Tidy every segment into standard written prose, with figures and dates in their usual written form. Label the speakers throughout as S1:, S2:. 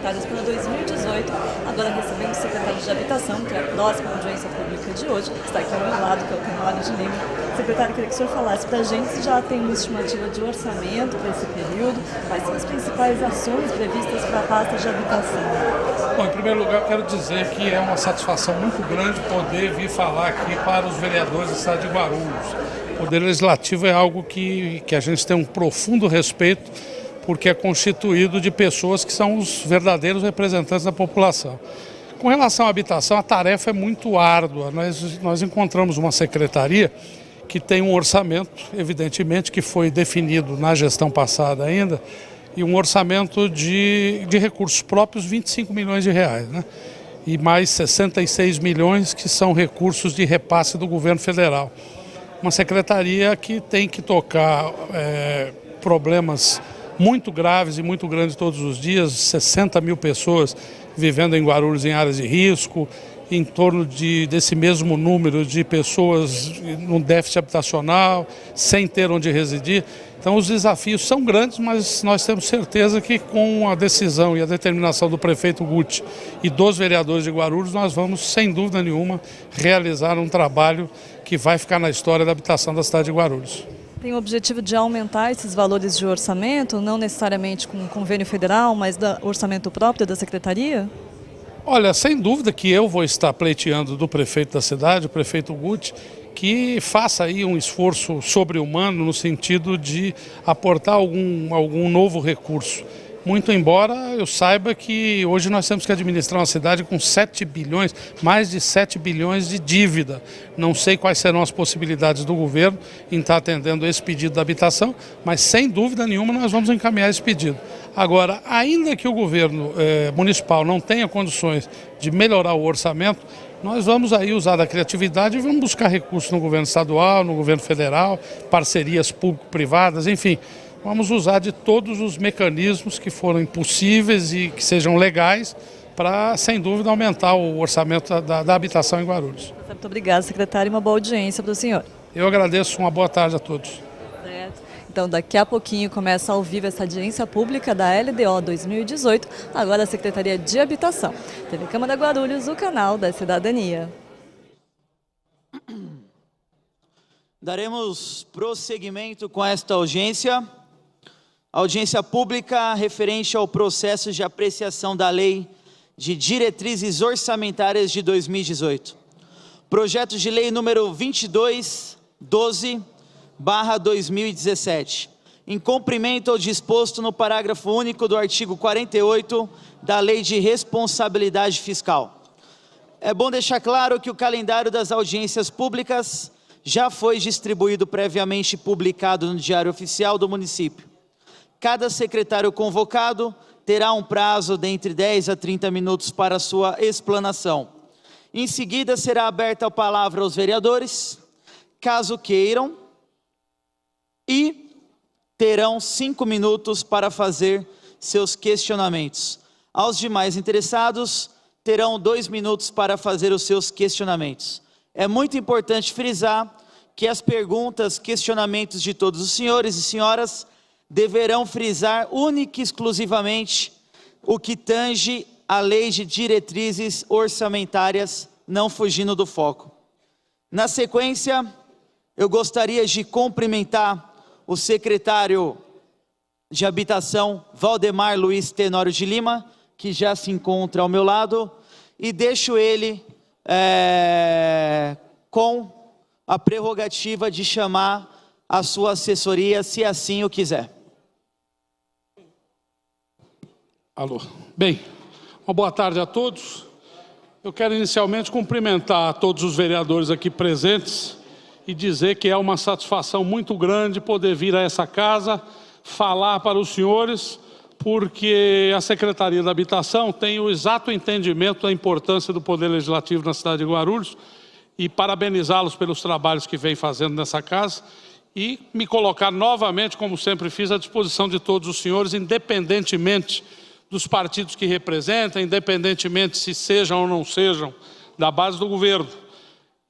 S1: orçamentárias para 2018. Agora recebemos o secretário de Habitação, que é a próxima audiência pública de hoje. Está aqui ao meu lado, que é o Tenório de Lima. Secretário, queria que o senhor falasse para a gente se já tem uma estimativa de orçamento para esse período, quais são as principais ações previstas para a pasta de habitação.
S2: Bom, em primeiro lugar, eu quero dizer que é uma satisfação muito grande poder vir falar aqui para os vereadores do estado de Guarulhos. O Poder Legislativo é algo que a gente tem um profundo respeito, porque é constituído de pessoas que são os verdadeiros representantes da população. Com relação à habitação, a tarefa é muito árdua. Nós encontramos uma secretaria que tem um orçamento, evidentemente, que foi definido na gestão passada ainda, e um orçamento de recursos próprios, 25 milhões de reais, né? E mais 66 milhões que são recursos de repasse do governo federal. Uma secretaria que tem que tocar problemas muito graves e muito grandes todos os dias, 60 mil pessoas vivendo em Guarulhos em áreas de risco, em torno desse mesmo número de pessoas no déficit habitacional, sem ter onde residir. Então os desafios são grandes, mas nós temos certeza que com a decisão e a determinação do prefeito Guti e dos vereadores de Guarulhos, nós vamos, sem dúvida nenhuma, realizar um trabalho que vai ficar na história da habitação da cidade de Guarulhos.
S1: Tem o objetivo de aumentar esses valores de orçamento, não necessariamente com um convênio federal, mas do orçamento próprio da secretaria?
S2: Olha, sem dúvida que eu vou estar pleiteando do prefeito da cidade, o prefeito Guti, que faça aí um esforço sobre-humano no sentido de aportar algum novo recurso. Muito embora eu saiba que hoje nós temos que administrar uma cidade com 7 bilhões, mais de 7 bilhões de dívida. Não sei quais serão as possibilidades do governo em estar atendendo esse pedido da habitação, mas sem dúvida nenhuma nós vamos encaminhar esse pedido. Agora, ainda que o governo municipal não tenha condições de melhorar o orçamento, nós vamos aí usar da criatividade e vamos buscar recursos no governo estadual, no governo federal, parcerias público-privadas, enfim. Vamos usar de todos os mecanismos que forem possíveis e que sejam legais para, sem dúvida, aumentar o orçamento da habitação em Guarulhos.
S1: Muito obrigada, secretário, e uma boa audiência para o senhor.
S2: Eu agradeço, uma boa tarde a todos.
S1: Então, daqui a pouquinho começa ao vivo essa audiência pública da LDO 2018, agora a Secretaria de Habitação. TV Câmara Guarulhos, o canal da cidadania.
S3: Daremos prosseguimento com esta audiência. Audiência pública referente ao processo de apreciação da Lei de Diretrizes Orçamentárias de 2018. Projeto de Lei número 2212/2017. Em cumprimento ao disposto no parágrafo único do artigo 48 da Lei de Responsabilidade Fiscal. É bom deixar claro que o calendário das audiências públicas já foi distribuído previamente e publicado no Diário Oficial do município. Cada secretário convocado terá um prazo de entre 10 a 30 minutos para sua explanação. Em seguida, será aberta a palavra aos vereadores, caso queiram, e terão 5 minutos para fazer seus questionamentos. Aos demais interessados, terão 2 minutos para fazer os seus questionamentos. É muito importante frisar que as perguntas, questionamentos de todos os senhores e senhoras deverão frisar única e exclusivamente o que tange a Lei de Diretrizes Orçamentárias, não fugindo do foco. Na sequência, eu gostaria de cumprimentar o secretário de Habitação, Valdemar Luiz Tenório de Lima, que já se encontra ao meu lado, e deixo ele com a prerrogativa de chamar a sua assessoria, se assim o quiser.
S2: Alô. Bem, uma boa tarde a todos. Eu quero inicialmente cumprimentar todos os vereadores aqui presentes e dizer que é uma satisfação muito grande poder vir a essa casa falar para os senhores, porque a Secretaria da Habitação tem o exato entendimento da importância do Poder Legislativo na cidade de Guarulhos e parabenizá-los pelos trabalhos que vem fazendo nessa casa e me colocar novamente, como sempre fiz, à disposição de todos os senhores, independentemente dos partidos que representam, independentemente se sejam ou não sejam da base do governo.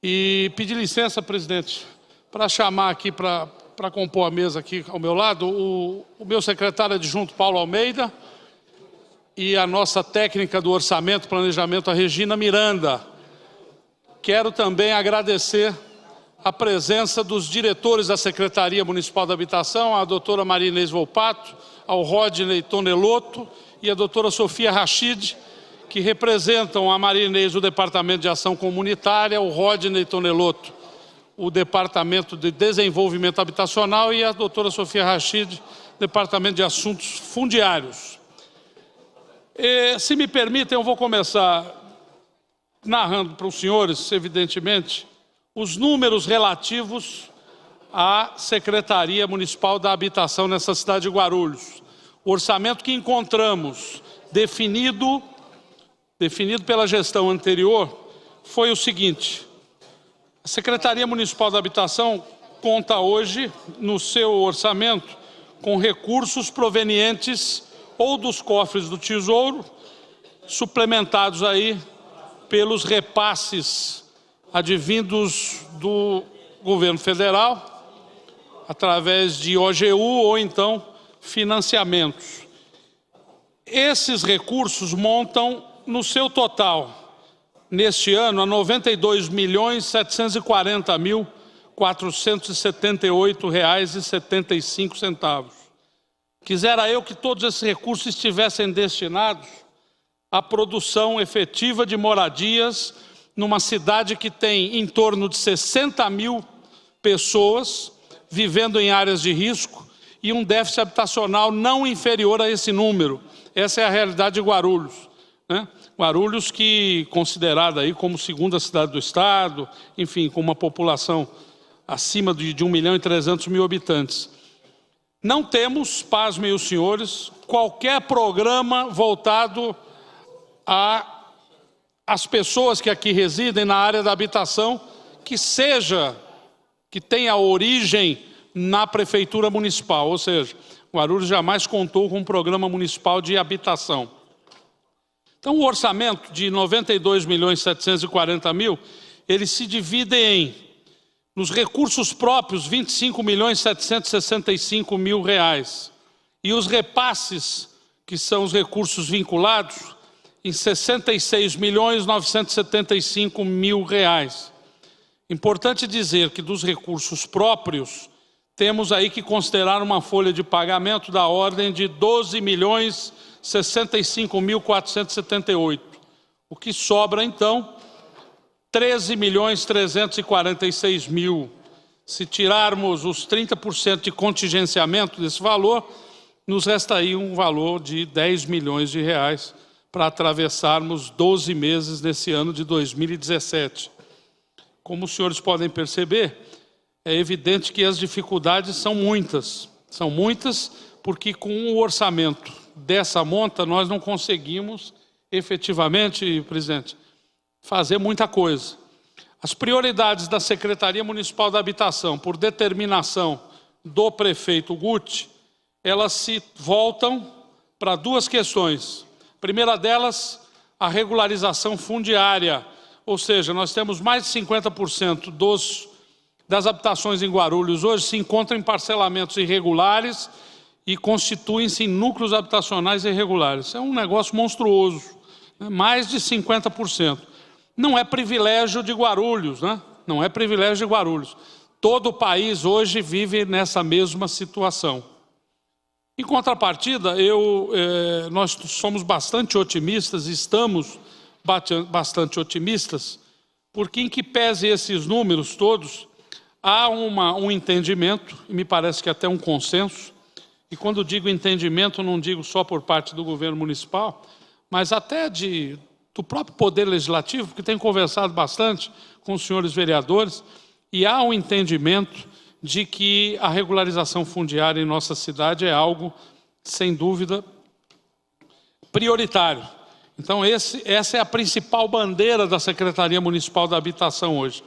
S2: E pedir licença, presidente, para chamar aqui, para compor a mesa aqui ao meu lado, o meu secretário adjunto, Paulo Almeida, e a nossa técnica do orçamento e planejamento, a Regina Miranda. Quero também agradecer a presença dos diretores da Secretaria Municipal da Habitação, a doutora Maria Inês Volpato, ao Rodney Tonelotto e a doutora Sofia Rachid, que representam a Maria Inês do Departamento de Ação Comunitária, o Rodney Tonelotto, o Departamento de Desenvolvimento Habitacional, e a doutora Sofia Rachid, Departamento de Assuntos Fundiários. Se me permitem, eu vou começar narrando para os senhores, evidentemente, os números relativos à Secretaria Municipal da Habitação nessa cidade de Guarulhos. O orçamento que encontramos definido pela gestão anterior foi o seguinte: a Secretaria Municipal da Habitação conta hoje, no seu orçamento, com recursos provenientes ou dos cofres do Tesouro, suplementados aí pelos repasses advindos do governo federal, através de OGU ou então financiamentos. Esses recursos montam no seu total, neste ano, a R$ 92.740.478,75. Quisera eu que todos esses recursos estivessem destinados à produção efetiva de moradias numa cidade que tem em torno de 60 mil pessoas vivendo em áreas de risco e um déficit habitacional não inferior a esse número. Essa é a realidade de Guarulhos, né? Guarulhos, que considerada aí como segunda cidade do estado, enfim, com uma população acima de 1.300.000 habitantes. Não temos, pasmem os senhores, qualquer programa voltado às pessoas que aqui residem na área da habitação, que tenha origem na prefeitura municipal, ou seja, Guarulhos jamais contou com um programa municipal de habitação. Então, o orçamento de R$ 92.740.000, ele se divide nos recursos próprios, R$ 25.765.000, e os repasses, que são os recursos vinculados, em R$ 66.975.000. Importante dizer que dos recursos próprios, temos aí que considerar uma folha de pagamento da ordem de R$ 12.065.478. O que sobra, então, R$ 13.346.000. Se tirarmos os 30% de contingenciamento desse valor, nos resta aí um valor de R$ 10 milhões para atravessarmos 12 meses nesse ano de 2017. Como os senhores podem perceber, é evidente que as dificuldades são muitas. São muitas porque com o orçamento dessa monta nós não conseguimos efetivamente, presidente, fazer muita coisa. As prioridades da Secretaria Municipal da Habitação, por determinação do prefeito Guti, elas se voltam para duas questões. A primeira delas, a regularização fundiária, ou seja, nós temos mais de 50% das habitações em Guarulhos hoje se encontram em parcelamentos irregulares e constituem-se em núcleos habitacionais irregulares. Isso é um negócio monstruoso, né? Mais de 50%. Não é privilégio de Guarulhos, né? Não é privilégio de Guarulhos. Todo o país hoje vive nessa mesma situação. Em contrapartida, nós somos bastante otimistas, estamos bastante otimistas, porque em que pese esses números todos, há um entendimento, e me parece que até um consenso, e quando digo entendimento, não digo só por parte do governo municipal, mas até do próprio Poder Legislativo, que tem conversado bastante com os senhores vereadores, e há um entendimento de que a regularização fundiária em nossa cidade é algo, sem dúvida, prioritário. Então, essa é a principal bandeira da Secretaria Municipal da Habitação hoje.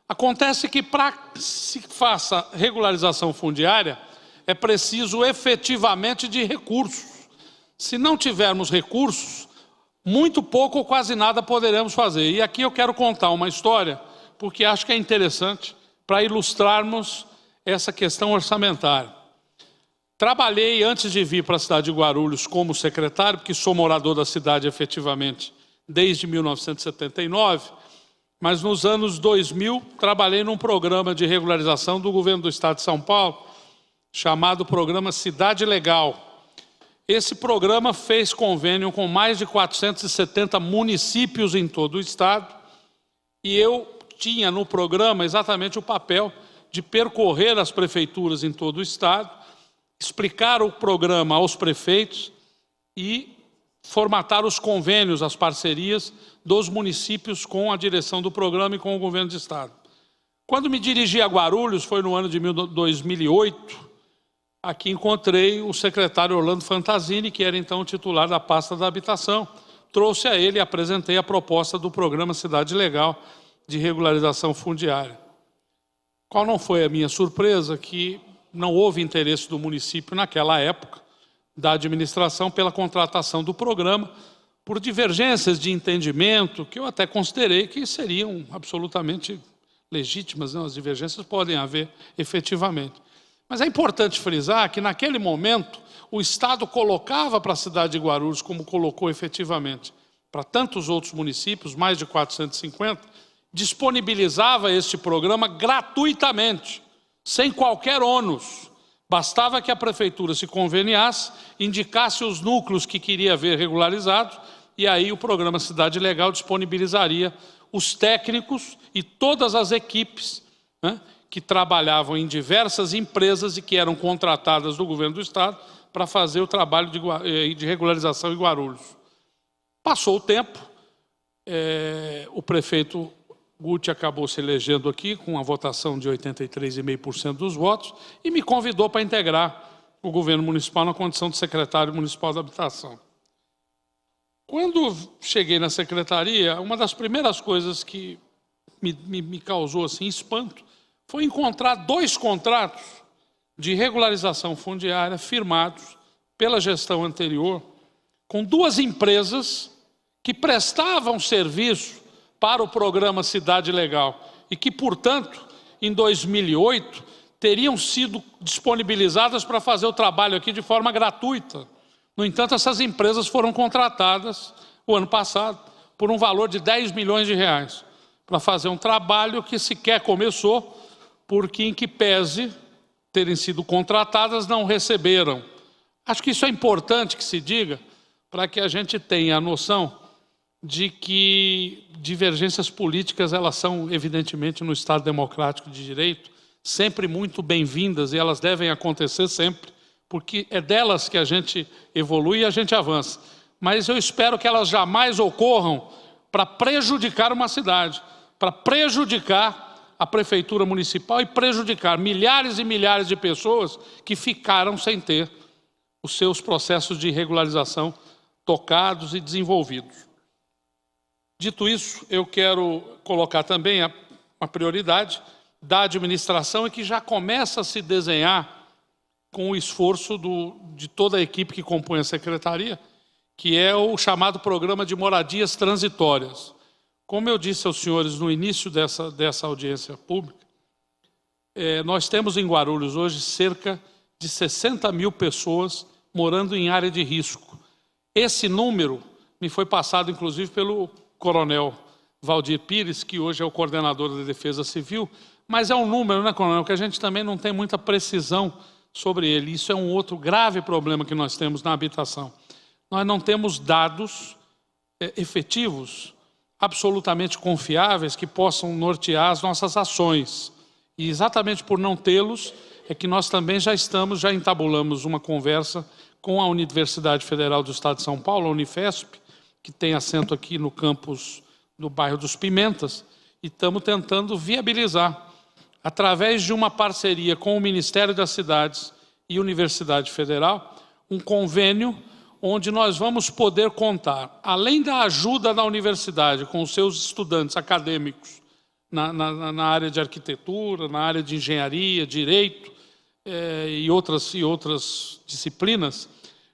S2: Acontece que para que se faça regularização fundiária, é preciso efetivamente de recursos. Se não tivermos recursos, muito pouco ou quase nada poderemos fazer. E aqui eu quero contar uma história, porque acho que é interessante para ilustrarmos essa questão orçamentária. Trabalhei antes de vir para a cidade de Guarulhos como secretário, porque sou morador da cidade efetivamente desde 1979, mas nos anos 2000 trabalhei num programa de regularização do governo do estado de São Paulo, chamado Programa Cidade Legal. Esse programa fez convênio com mais de 470 municípios em todo o estado, e eu tinha no programa exatamente o papel de percorrer as prefeituras em todo o estado, explicar o programa aos prefeitos e formatar os convênios, as parcerias dos municípios com a direção do programa e com o governo de estado. Quando me dirigi a Guarulhos, foi no ano de 2008, aqui encontrei o secretário Orlando Fantasini, que era então o titular da pasta da habitação. Trouxe a ele e apresentei a proposta do programa Cidade Legal de regularização fundiária. Qual não foi a minha surpresa? Que não houve interesse do município naquela época, da administração, pela contratação do programa, por divergências de entendimento, que eu até considerei que seriam absolutamente legítimas, né? As divergências podem haver efetivamente. Mas é importante frisar que naquele momento o Estado colocava para a cidade de Guarulhos, como colocou efetivamente para tantos outros municípios, mais de 450, disponibilizava este programa gratuitamente, sem qualquer ônus. Bastava que a prefeitura se conveniasse, indicasse os núcleos que queria ver regularizados, e aí o programa Cidade Legal disponibilizaria os técnicos e todas as equipes, né, que trabalhavam em diversas empresas e que eram contratadas do governo do estado para fazer o trabalho de regularização em Guarulhos. Passou o tempo, o prefeito Guti acabou se elegendo aqui com a votação de 83,5% dos votos e me convidou para integrar o governo municipal na condição de secretário municipal da habitação. Quando cheguei na secretaria, uma das primeiras coisas que me causou assim, espanto foi encontrar 2 contratos de regularização fundiária firmados pela gestão anterior com 2 empresas que prestavam serviço para o programa Cidade Legal e que, portanto, em 2008, teriam sido disponibilizadas para fazer o trabalho aqui de forma gratuita. No entanto, essas empresas foram contratadas o ano passado por um valor de 10 milhões de reais para fazer um trabalho que sequer começou, porque em que pese terem sido contratadas, não receberam. Acho que isso é importante que se diga para que a gente tenha a noção de que divergências políticas, elas são, evidentemente, no Estado democrático de direito, sempre muito bem-vindas e elas devem acontecer sempre, porque é delas que a gente evolui e a gente avança. Mas eu espero que elas jamais ocorram para prejudicar uma cidade, para prejudicar a prefeitura municipal e prejudicar milhares e milhares de pessoas que ficaram sem ter os seus processos de regularização tocados e desenvolvidos. Dito isso, eu quero colocar também a prioridade da administração e que já começa a se desenhar com o esforço de toda a equipe que compõe a secretaria, que é o chamado Programa de Moradias Transitórias. Como eu disse aos senhores no início dessa audiência pública, nós temos em Guarulhos hoje cerca de 60 mil pessoas morando em área de risco. Esse número me foi passado, inclusive, pelo coronel Valdir Pires, que hoje é o coordenador da Defesa Civil, mas é um número, né, coronel, que a gente também não tem muita precisão sobre ele. Isso é um outro grave problema que nós temos na habitação. Nós não temos dados efetivos, absolutamente confiáveis, que possam nortear as nossas ações. E exatamente por não tê-los, é que nós também já entabulamos uma conversa com a Universidade Federal do Estado de São Paulo, a Unifesp, que tem assento aqui no campus do bairro dos Pimentas, e estamos tentando viabilizar, através de uma parceria com o Ministério das Cidades e Universidade Federal, um convênio onde nós vamos poder contar, além da ajuda da universidade com os seus estudantes acadêmicos na área de arquitetura, na área de engenharia, direito e outras disciplinas,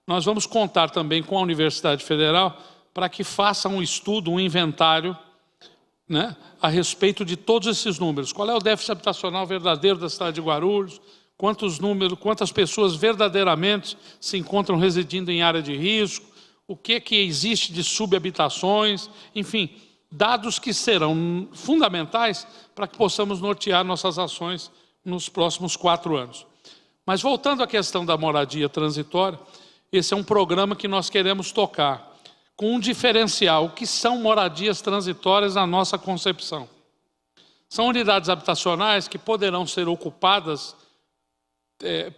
S2: nós vamos contar também com a Universidade Federal para que faça um estudo, um inventário, né, a respeito de todos esses números. Qual é o déficit habitacional verdadeiro da cidade de Guarulhos? quantas pessoas verdadeiramente se encontram residindo em área de risco, o que existe de subhabitações, enfim, dados que serão fundamentais para que possamos nortear nossas ações nos próximos 4 anos. Mas voltando à questão da moradia transitória, esse é um programa que nós queremos tocar com um diferencial. O que são moradias transitórias na nossa concepção? São unidades habitacionais que poderão ser ocupadas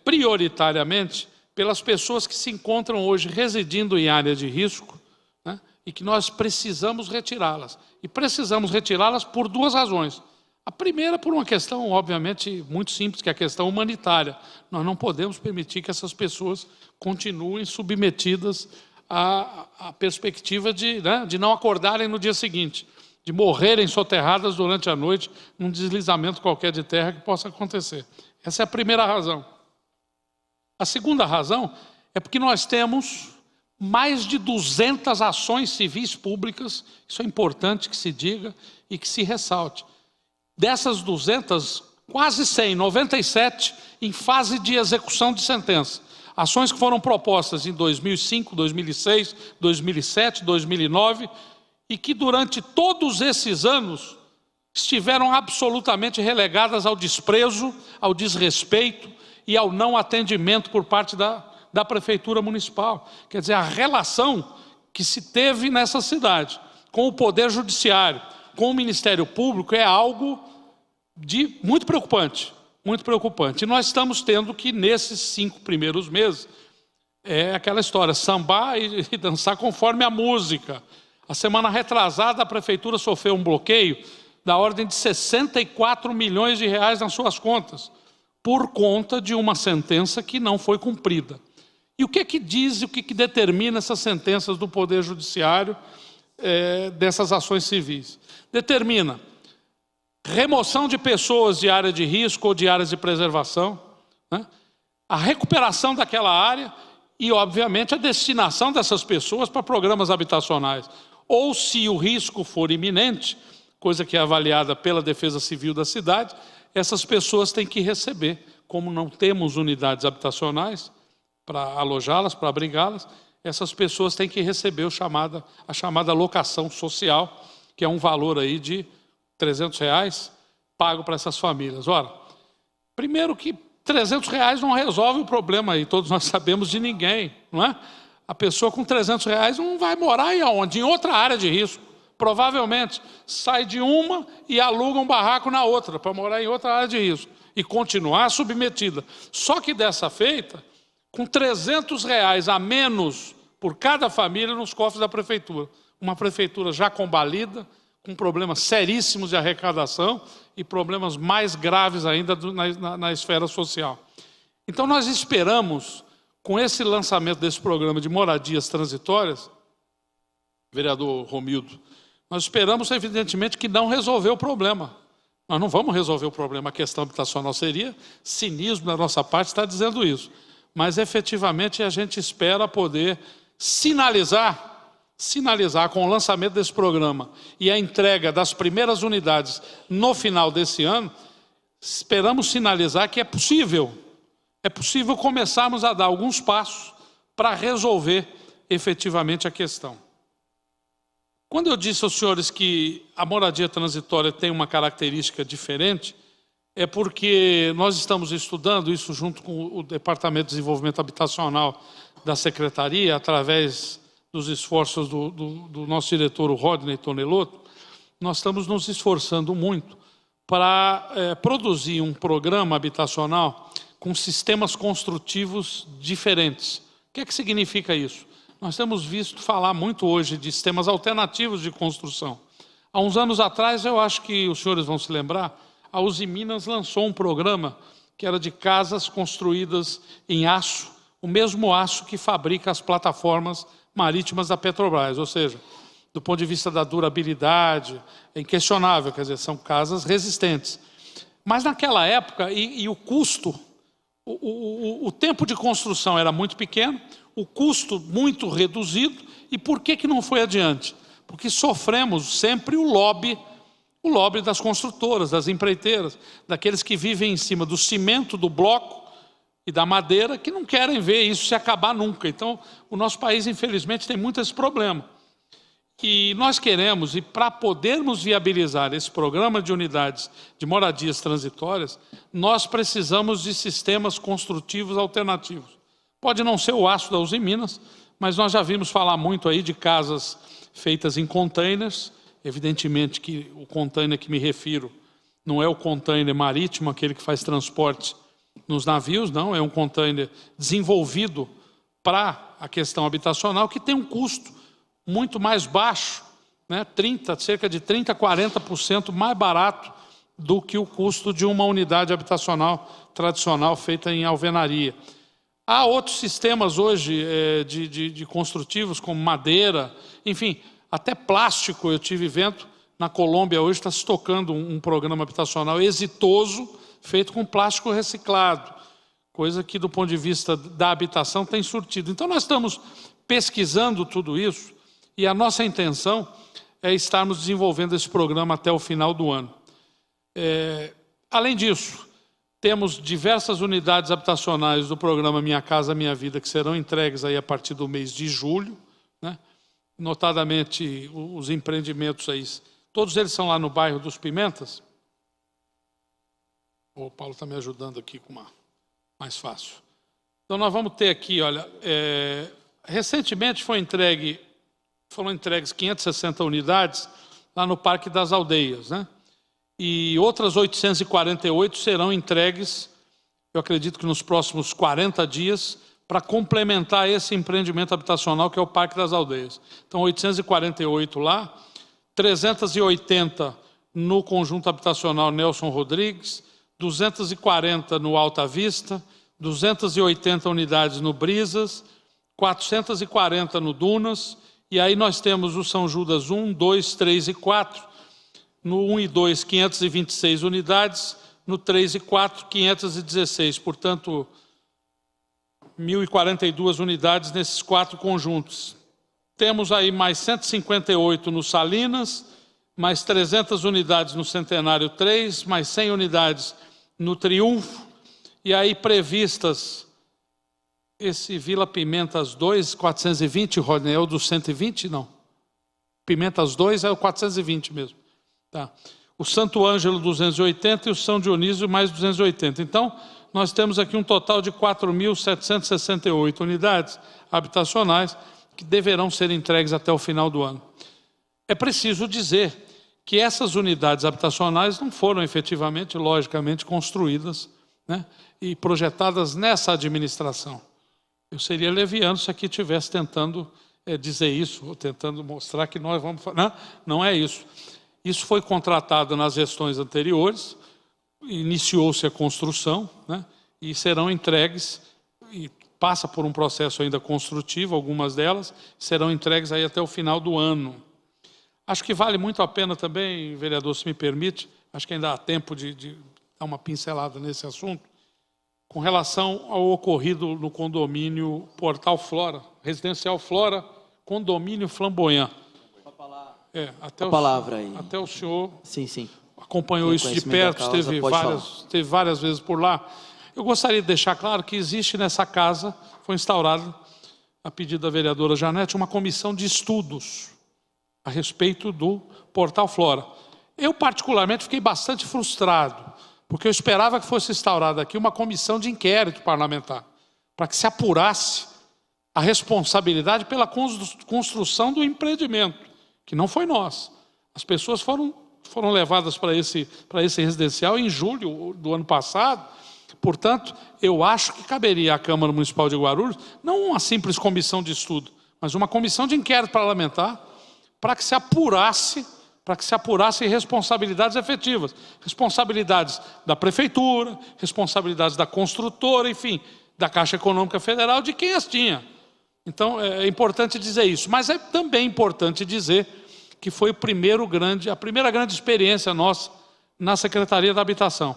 S2: prioritariamente pelas pessoas que se encontram hoje residindo em área de risco, né, e que nós precisamos retirá-las. E precisamos retirá-las por 2 razões. A primeira, por uma questão, obviamente, muito simples, que é a questão humanitária. Nós não podemos permitir que essas pessoas continuem submetidas à perspectiva de não acordarem no dia seguinte, de morrerem soterradas durante a noite num deslizamento qualquer de terra que possa acontecer. Essa é a primeira razão. A segunda razão é porque nós temos mais de 200 ações civis públicas, isso é importante que se diga e que se ressalte. Dessas 200, quase 100, 97, em fase de execução de sentença. Ações que foram propostas em 2005, 2006, 2007, 2009, e que durante todos esses anos estiveram absolutamente relegadas ao desprezo, ao desrespeito e ao não atendimento por parte da Prefeitura Municipal. Quer dizer, a relação que se teve nessa cidade com o Poder Judiciário, com o Ministério Público, é algo muito preocupante, muito preocupante. E nós estamos tendo que, nesses 5 primeiros meses, é aquela história, sambar e dançar conforme a música. A semana retrasada, a Prefeitura sofreu um bloqueio da ordem de 64 milhões de reais nas suas contas, por conta de uma sentença que não foi cumprida. E o que diz e o que determina essas sentenças do Poder Judiciário dessas ações civis? Determina remoção de pessoas de área de risco ou de áreas de preservação, né? A recuperação daquela área e, obviamente, a destinação dessas pessoas para programas habitacionais. Ou, se o risco for iminente, coisa que é avaliada pela Defesa Civil da cidade, essas pessoas têm que receber. Como não temos unidades habitacionais para alojá-las, para abrigá-las, essas pessoas têm que receber a chamada locação social, que é um valor aí de R$300 pago para essas famílias. Ora, primeiro que R$300 não resolve o problema aí, todos nós sabemos, de ninguém, não é? A pessoa com R$300 não vai morar em aonde? Em outra área de risco. Provavelmente sai de uma e aluga um barraco na outra, para morar em outra área de risco e continuar submetida. Só que dessa feita, com R$300 a menos por cada família nos cofres da Prefeitura. Uma Prefeitura já combalida, com problemas seríssimos de arrecadação e problemas mais graves ainda na esfera social. Então nós esperamos, com esse lançamento desse programa de moradias transitórias, vereador Romildo, nós esperamos, evidentemente, que não resolveu o problema. Nós não vamos resolver o problema, a questão habitacional seria cinismo da nossa parte estar dizendo isso. Mas, efetivamente, a gente espera poder sinalizar com o lançamento desse programa e a entrega das primeiras unidades no final desse ano, esperamos sinalizar que é possível começarmos a dar alguns passos para resolver efetivamente a questão. Quando eu disse aos senhores que a moradia transitória tem uma característica diferente, é porque nós estamos estudando isso junto com o Departamento de Desenvolvimento Habitacional da Secretaria, através dos esforços do nosso diretor, o Rodney Tonelotto. Nós estamos nos esforçando muito para produzir um programa habitacional com sistemas construtivos diferentes. O que significa isso? Nós temos visto falar muito hoje de sistemas alternativos de construção. Há uns anos atrás, eu acho que os senhores vão se lembrar, a Uzi Minas lançou um programa que era de casas construídas em aço, o mesmo aço que fabrica as plataformas marítimas da Petrobras, ou seja, do ponto de vista da durabilidade, é inquestionável, quer dizer, são casas resistentes. Mas naquela época, e o custo, o tempo de construção era muito pequeno, o custo muito reduzido, e por que não foi adiante? Porque sofremos sempre o lobby das construtoras, das empreiteiras, daqueles que vivem em cima do cimento, do bloco, e da madeira, que não querem ver isso se acabar nunca. Então, o nosso país, infelizmente, tem muito esse problema. E nós queremos, e para podermos viabilizar esse programa de unidades de moradias transitórias, nós precisamos de sistemas construtivos alternativos. Pode não ser o aço da Uzi Minas, mas nós já vimos falar muito aí de casas feitas em containers. Evidentemente que o container que me refiro não é o container marítimo, aquele que faz transporte nos navios, não, é um container desenvolvido para a questão habitacional, que tem um custo muito mais baixo, né, cerca de 30% a 40% mais barato do que o custo de uma unidade habitacional tradicional feita em alvenaria. Há outros sistemas hoje de construtivos, como madeira, enfim, até plástico. Eu tive vendo na Colômbia hoje, está se tocando um programa habitacional exitoso, feito com plástico reciclado, coisa que do ponto de vista da habitação tem surtido. Então nós estamos pesquisando tudo isso e a nossa intenção é estarmos desenvolvendo esse programa até o final do ano. Além disso, temos diversas unidades habitacionais do programa Minha Casa Minha Vida que serão entregues aí a partir do mês de julho, né? Notadamente os empreendimentos aí, todos eles são lá no bairro dos Pimentas. O Paulo está me ajudando aqui com mais fácil. Então nós vamos ter aqui, olha, recentemente foram entregues 560 unidades lá no Parque das Aldeias, né? E outras 848 serão entregues, eu acredito que nos próximos 40 dias, para complementar esse empreendimento habitacional que é o Parque das Aldeias. Então 848 lá, 380 no conjunto habitacional Nelson Rodrigues, 240 no Alta Vista, 280 unidades no Brisas, 440 no Dunas, e aí nós temos o São Judas 1, 2, 3 e 4, no 1 e 2, 526 unidades, no 3 e 4, 516, portanto, 1.042 unidades nesses 4 conjuntos. Temos aí mais 158 no Salinas, mais 300 unidades no Centenário 3, mais 100 unidades no Triunfo, e aí previstas esse Vila Pimentas 2, 420, Rodney, é o do 120? Não. Pimentas 2 é o 420 mesmo. Tá. O Santo Ângelo 280 e o São Dionísio mais 280. Então, nós temos aqui um total de 4.768 unidades habitacionais que deverão ser entregues até o final do ano. É preciso dizer que essas unidades habitacionais não foram efetivamente, logicamente, construídas, né, e projetadas nessa administração. Eu seria leviano se aqui estivesse tentando dizer isso, ou tentando mostrar que nós vamos... Não é isso. Isso foi contratado nas gestões anteriores, iniciou-se a construção, né, e serão entregues, e passa por um processo ainda construtivo, algumas delas, serão entregues aí até o final do ano. Acho que vale muito a pena também, vereador, se me permite, acho que ainda há tempo de dar uma pincelada nesse assunto, com relação ao ocorrido no condomínio Portal Flora, Residencial Flora, condomínio Flamboyant. Até o senhor
S3: sim.
S2: acompanhou isso de perto, esteve várias vezes por lá. Eu gostaria de deixar claro que existe nessa casa, foi instaurada, a pedido da vereadora Janete, uma comissão de estudos a respeito do Portal Flora. Eu, particularmente, fiquei bastante frustrado, porque eu esperava que fosse instaurada aqui uma comissão de inquérito parlamentar, para que se apurasse a responsabilidade pela construção do empreendimento, que não foi nós. As pessoas foram levadas para esse residencial em julho do ano passado. Portanto, eu acho que caberia à Câmara Municipal de Guarulhos, não uma simples comissão de estudo, mas uma comissão de inquérito parlamentar, para que se apurasse responsabilidades efetivas. Responsabilidades da Prefeitura, responsabilidades da construtora, enfim, da Caixa Econômica Federal, de quem as tinha. Então, é importante dizer isso. Mas é também importante dizer que foi a primeira grande experiência nossa na Secretaria da Habitação.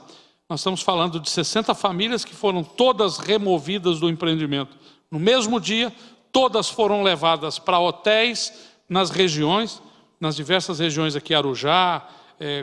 S2: Nós estamos falando de 60 famílias que foram todas removidas do empreendimento. No mesmo dia, todas foram levadas para hotéis nas regiões, nas diversas regiões aqui, Arujá,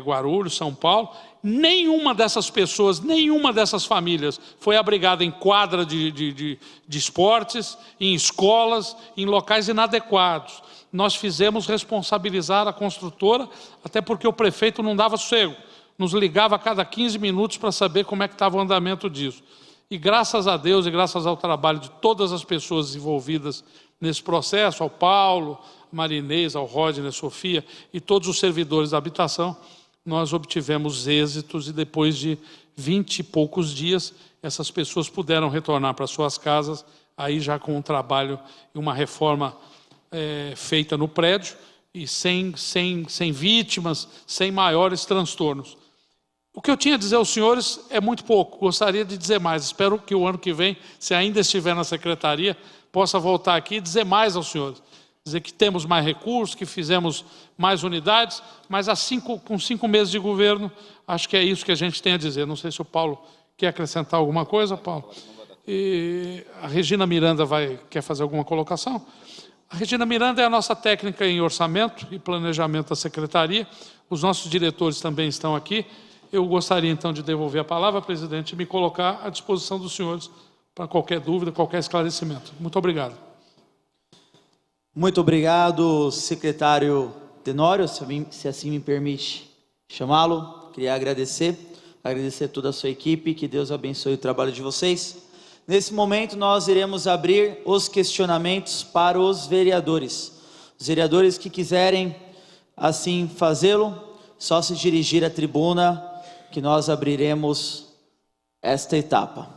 S2: Guarulhos, São Paulo. Nenhuma dessas pessoas, nenhuma dessas famílias foi abrigada em quadra de esportes, em escolas, em locais inadequados. Nós fizemos responsabilizar a construtora, até porque o prefeito não dava sossego. Nos ligava a cada 15 minutos para saber como é que estava o andamento disso. E graças a Deus e graças ao trabalho de todas as pessoas envolvidas nesse processo, ao Paulo, a Marinês, ao Rodney, a Sofia e todos os servidores da habitação, nós obtivemos êxitos e depois de 20 e poucos dias, essas pessoas puderam retornar para suas casas, aí já com um trabalho e uma reforma feita no prédio e sem vítimas, sem maiores transtornos. O que eu tinha a dizer aos senhores é muito pouco, gostaria de dizer mais. Espero que o ano que vem, se ainda estiver na secretaria, possa voltar aqui e dizer mais aos senhores. Dizer que temos mais recursos, que fizemos mais unidades, mas com 5 meses de governo, acho que é isso que a gente tem a dizer. Não sei se o Paulo quer acrescentar alguma coisa, Paulo. E a Regina Miranda quer fazer alguma colocação? A Regina Miranda é a nossa técnica em orçamento e planejamento da secretaria. Os nossos diretores também estão aqui. Eu gostaria, então, de devolver a palavra, presidente, e me colocar à disposição dos senhores para qualquer dúvida, qualquer esclarecimento. Muito obrigado.
S3: Muito obrigado, secretário Tenório, se assim me permite chamá-lo. Queria agradecer toda a sua equipe, que Deus abençoe o trabalho de vocês. Nesse momento, nós iremos abrir os questionamentos para os vereadores. Os vereadores que quiserem assim fazê-lo, só se dirigir à tribuna, que nós abriremos esta etapa.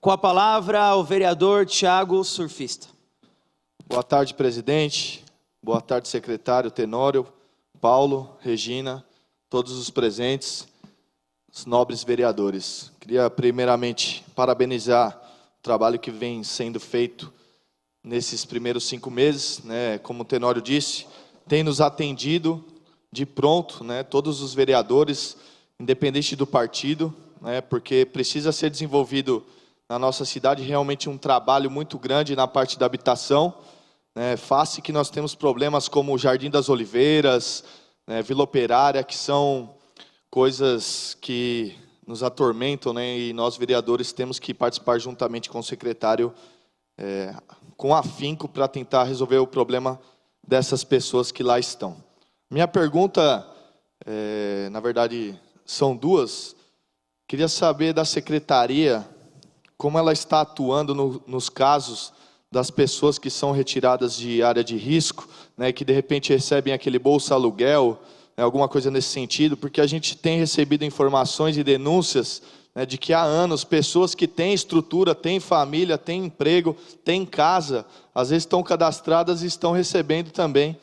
S3: Com a palavra, o vereador Thiago Surfista.
S4: Boa tarde, presidente. Boa tarde, secretário Tenório, Paulo, Regina, todos os presentes, os nobres vereadores. Queria, primeiramente, parabenizar o trabalho que vem sendo feito nesses primeiros 5 meses, né? Como o Tenório disse, tem nos atendido de pronto, né? Todos os vereadores, independente do partido, né? Porque precisa ser desenvolvido na nossa cidade realmente um trabalho muito grande na parte da habitação, né? Face que nós temos problemas como o Jardim das Oliveiras, né? Vila Operária, que são coisas que nos atormentam, né? E nós, vereadores, temos que participar juntamente com o secretário com afinco para tentar resolver o problema dessas pessoas que lá estão. Minha pergunta, na verdade, são 2. Queria saber da secretaria como ela está atuando nos casos das pessoas que são retiradas de área de risco, né, que de repente recebem aquele bolsa aluguel, né, alguma coisa nesse sentido, porque a gente tem recebido informações e denúncias, né, de que há anos pessoas que têm estrutura, têm família, têm emprego, têm casa, às vezes estão cadastradas e estão recebendo também,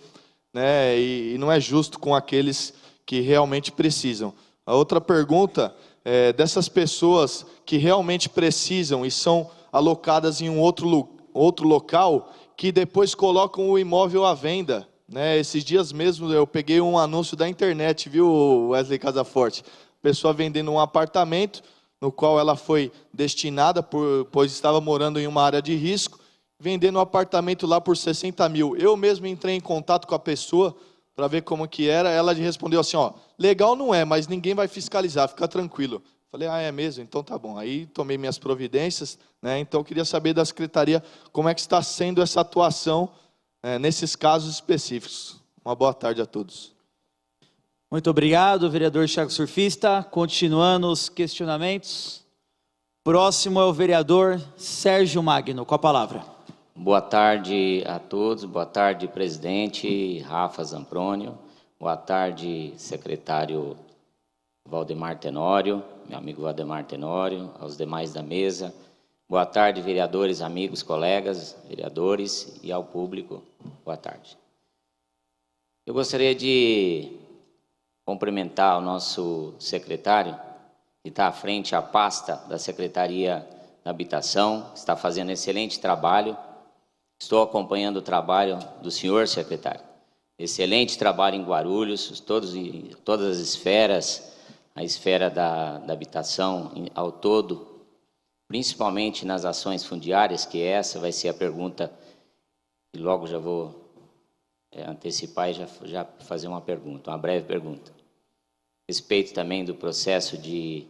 S4: né, e não é justo com aqueles que realmente precisam. A outra pergunta é dessas pessoas que realmente precisam e são alocadas em um outro local, que depois colocam o imóvel à venda, né? Esses dias mesmo eu peguei um anúncio da internet, viu, Wesley Casaforte? Pessoa vendendo um apartamento, no qual ela foi destinada, pois estava morando em uma área de risco, vendendo um apartamento lá por 60 mil. Eu mesmo entrei em contato com a pessoa para ver como que era, ela respondeu assim, ó, legal não é, mas ninguém vai fiscalizar, fica tranquilo. Falei, é mesmo? Então tá bom. Aí tomei minhas providências, né? Então eu queria saber da secretaria como é que está sendo essa atuação nesses casos específicos. Uma boa tarde a todos.
S3: Muito obrigado, vereador Thiago Surfista. Continuando os questionamentos. Próximo é o vereador Sérgio Magno, com a palavra.
S5: Boa tarde a todos, boa tarde, presidente Rafa Zamprônio, boa tarde, secretário Valdemar Tenório, meu amigo Valdemar Tenório, aos demais da mesa, boa tarde, vereadores, amigos, colegas, vereadores e ao público, boa tarde. Eu gostaria de cumprimentar o nosso secretário, que está à frente à pasta da Secretaria da Habitação, que está fazendo excelente trabalho. Estou acompanhando o trabalho do senhor secretário. Excelente trabalho em Guarulhos, todas as esferas, a esfera da habitação ao todo, principalmente nas ações fundiárias, que essa vai ser a pergunta, e logo já vou antecipar e já fazer uma pergunta, uma breve pergunta. Respeito também do processo de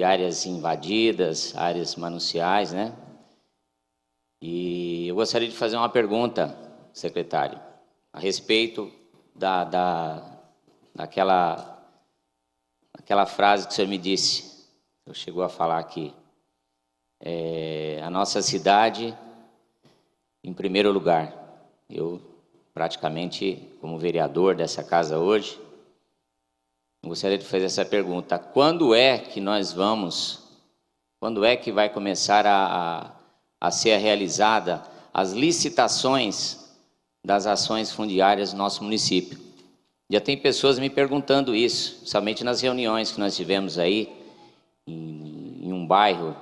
S5: áreas invadidas, áreas manuciais, né? E eu gostaria de fazer uma pergunta, secretário, a respeito daquela frase que o senhor me disse, o senhor chegou a falar aqui. A nossa cidade em primeiro lugar. Eu, praticamente, como vereador dessa casa hoje, gostaria de fazer essa pergunta. Quando é que vai começar a ser realizada as licitações das ações fundiárias do nosso município? Já tem pessoas me perguntando isso, somente nas reuniões que nós tivemos aí, em um bairro,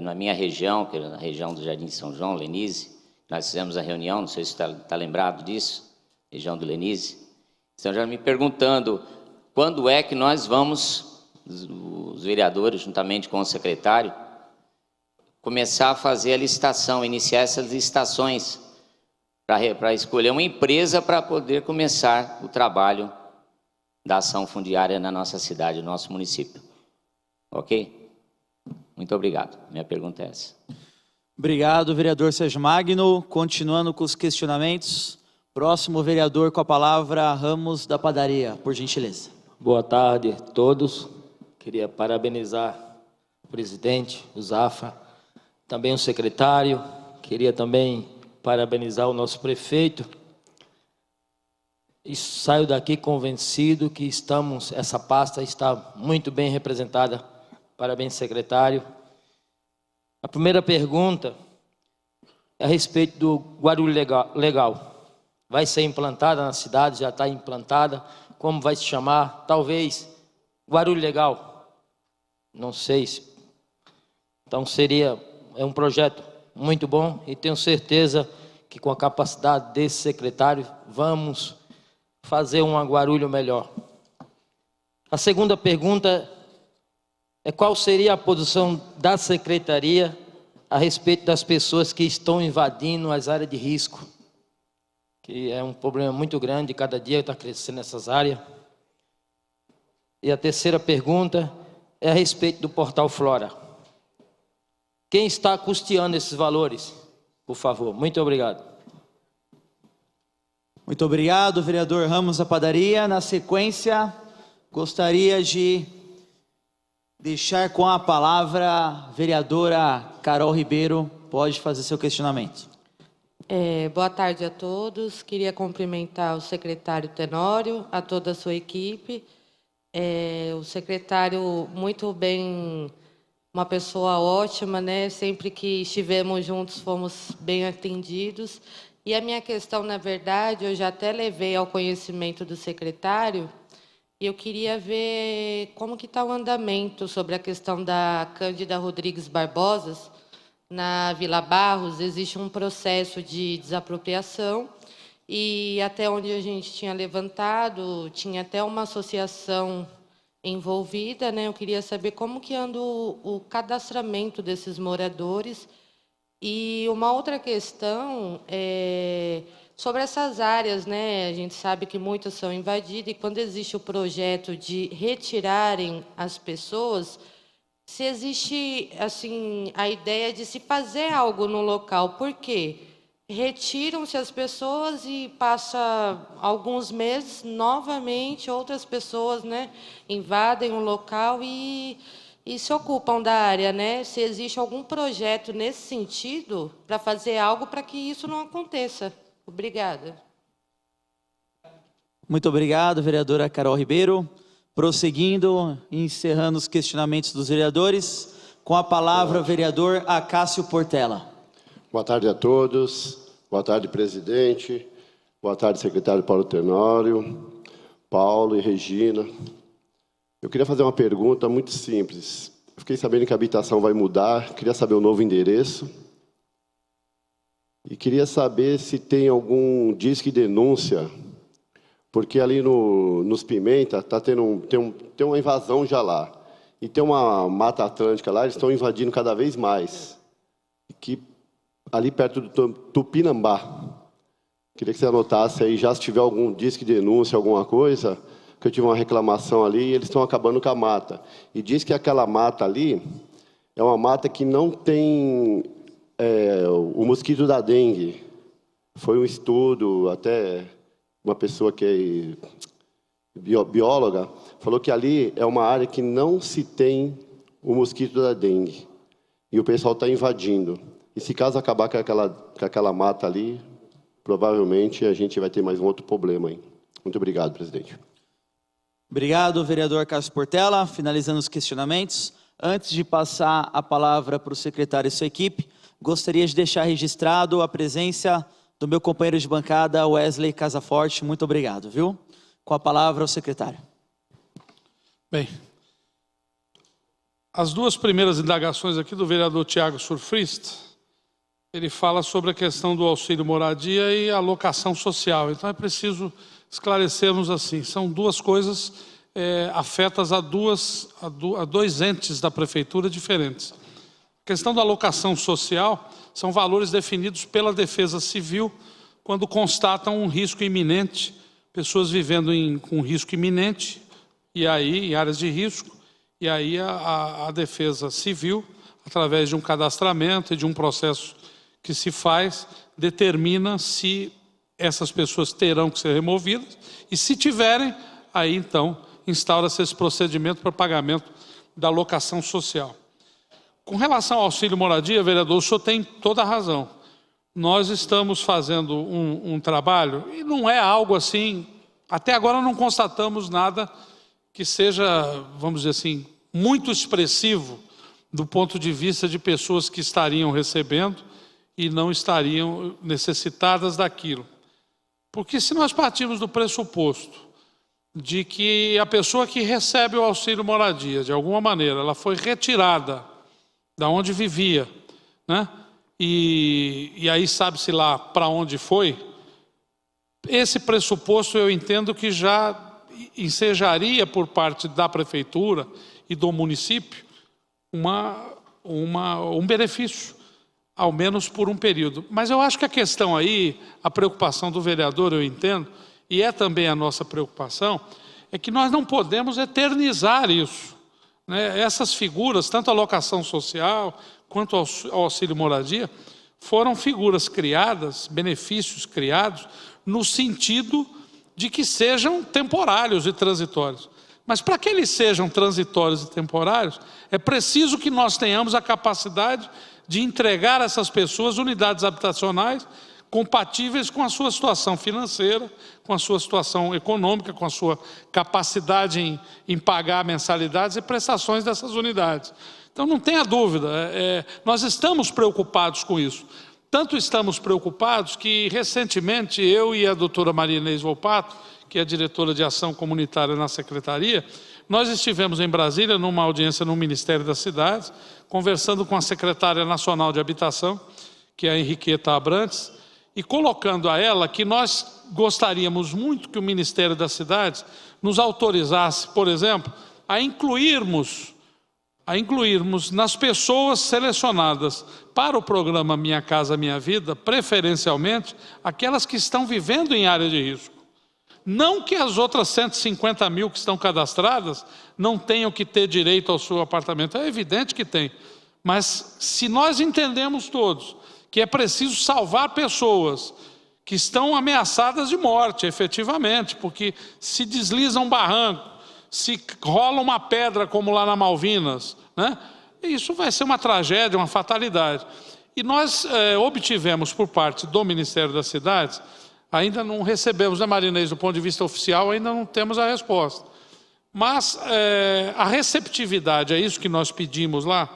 S5: na minha região, que é na região do Jardim de São João, Lenise. Nós fizemos a reunião, não sei se está lembrado disso, região do Lenise. Estão já me perguntando quando é que nós vamos, os vereadores, juntamente com o secretário, começar a fazer a licitação, iniciar essas licitações, para escolher uma empresa para poder começar o trabalho da ação fundiária na nossa cidade, no nosso município. Ok? Muito obrigado. Minha pergunta é essa.
S3: Obrigado, vereador Sérgio Magno. Continuando com os questionamentos, próximo vereador com a palavra, Ramos da Padaria, por gentileza.
S6: Boa tarde a todos. Queria parabenizar o presidente, o Zafa, também o secretário. Queria também parabenizar o nosso prefeito. E saio daqui convencido que essa pasta está muito bem representada. Parabéns, secretário. A primeira pergunta é a respeito do Guarulho Legal. Vai ser implantada na cidade, já está implantada. Como vai se chamar? Talvez Guarulho Legal. Não sei. Então é um projeto muito bom e tenho certeza que com a capacidade desse secretário vamos fazer um Guarulho melhor. A segunda pergunta é qual seria a posição da secretaria a respeito das pessoas que estão invadindo as áreas de risco, que é um problema muito grande, cada dia está crescendo essas áreas. E a terceira pergunta é a respeito do Portal Flora. Quem está custeando esses valores? Por favor, muito obrigado.
S3: Muito obrigado, vereador Ramos da Padaria. Na sequência, gostaria de deixar com a palavra a vereadora Carol Ribeiro. Pode fazer seu questionamento.
S7: Boa tarde a todos. Queria cumprimentar o secretário Tenório, a toda a sua equipe. O secretário muito bem, uma pessoa ótima, né? Sempre que estivemos juntos fomos bem atendidos. E a minha questão, na verdade, eu já até levei ao conhecimento do secretário. E eu queria ver como que está o andamento sobre a questão da Cândida Rodrigues Barbosa, na Vila Barros. Existe um processo de desapropriação e até onde a gente tinha levantado, tinha até uma associação envolvida, né? Eu queria saber como que anda o cadastramento desses moradores. E uma outra questão é sobre essas áreas, né? A gente sabe que muitas são invadidas e quando existe o projeto de retirarem as pessoas, se existe assim a ideia de se fazer algo no local. Por quê? Retiram-se as pessoas e passa alguns meses, novamente outras pessoas, né, invadem o local e se ocupam da área, né? Se existe algum projeto nesse sentido para fazer algo para que isso não aconteça. Obrigada.
S3: Muito obrigado, vereadora Carol Ribeiro. Prosseguindo e encerrando os questionamentos dos vereadores, com a palavra o vereador Acácio Portela.
S8: Boa tarde a todos. Boa tarde, presidente. Boa tarde, secretário Paulo Tenório, Paulo e Regina. Eu queria fazer uma pergunta muito simples. Eu fiquei sabendo que a habitação vai mudar, queria saber o novo endereço. E queria saber se tem algum disque denúncia, porque ali nos Pimenta tem uma invasão já lá. e tem uma Mata Atlântica lá, eles estão invadindo cada vez mais. Ali perto do Tupinambá. Queria que você anotasse aí, já se tiver algum disque de denúncia, alguma coisa, que eu tive uma reclamação ali, e eles estão acabando com a mata. E diz que aquela mata ali é uma mata que não tem o mosquito da dengue. Foi um estudo, até uma pessoa que é bióloga, falou que ali é uma área que não se tem o mosquito da dengue. E o pessoal está invadindo. E se caso acabar com aquela mata ali, provavelmente a gente vai ter mais um outro problema aí. Muito obrigado, presidente.
S3: Obrigado, vereador Cássio Portela. Finalizando os questionamentos, antes de passar a palavra para o secretário e sua equipe, gostaria de deixar registrado a presença do meu companheiro de bancada, Wesley Casaforte. Muito obrigado, viu? Com a palavra, o secretário.
S2: Bem, as duas primeiras indagações aqui do vereador Tiago Surfrista, ele fala sobre a questão do auxílio moradia e a locação social. Então é preciso esclarecermos assim, são duas coisas afetas a dois entes da prefeitura diferentes. A questão da locação social são valores definidos pela Defesa Civil quando constatam um risco iminente, pessoas vivendo com risco iminente, e aí em áreas de risco, e aí a Defesa Civil, através de um cadastramento e de um processo que se faz, determina se essas pessoas terão que ser removidas, e se tiverem, aí então instaura-se esse procedimento para pagamento da locação social. Com relação ao auxílio moradia, vereador, o senhor tem toda a razão. Nós estamos fazendo um trabalho, e não é algo assim, até agora não constatamos nada que seja, vamos dizer assim, muito expressivo do ponto de vista de pessoas que estariam recebendo e não estariam necessitadas daquilo. Porque se nós partirmos do pressuposto de que a pessoa que recebe o auxílio moradia, de alguma maneira, ela foi retirada da onde vivia, né? E aí sabe-se lá para onde foi, esse pressuposto eu entendo que já ensejaria por parte da prefeitura e do município um benefício, ao menos por um período. Mas eu acho que a questão aí, a preocupação do vereador, eu entendo, e é também a nossa preocupação, é que nós não podemos eternizar isso, né? Essas figuras, tanto a locação social quanto ao auxílio moradia, foram figuras criadas, benefícios criados, no sentido de que sejam temporários e transitórios. Mas para que eles sejam transitórios e temporários, é preciso que nós tenhamos a capacidade de entregar a essas pessoas unidades habitacionais compatíveis com a sua situação financeira, com a sua situação econômica, com a sua capacidade em pagar mensalidades e prestações dessas unidades. Então não tenha dúvida, nós estamos preocupados com isso. Tanto estamos preocupados que recentemente eu e a doutora Maria Inês Volpato, que é diretora de ação comunitária na secretaria, nós estivemos em Brasília numa audiência no Ministério das Cidades, conversando com a secretária nacional de habitação, que é a Henriqueta Abrantes, e colocando a ela que nós gostaríamos muito que o Ministério das Cidades nos autorizasse, por exemplo, a incluirmos nas pessoas selecionadas para o programa Minha Casa Minha Vida, preferencialmente, aquelas que estão vivendo em área de risco. Não que as outras 150 mil que estão cadastradas não tenham que ter direito ao seu apartamento, é evidente que tem. Mas se nós entendemos todos que é preciso salvar pessoas que estão ameaçadas de morte, efetivamente, porque se desliza um barranco, se rola uma pedra como lá na Malvinas, né? Isso vai ser uma tragédia, uma fatalidade. E nós obtivemos por parte do Ministério das Cidades, ainda não recebemos, né, Maria Inês, do ponto de vista oficial, ainda não temos a resposta. Mas a receptividade, é isso que nós pedimos lá,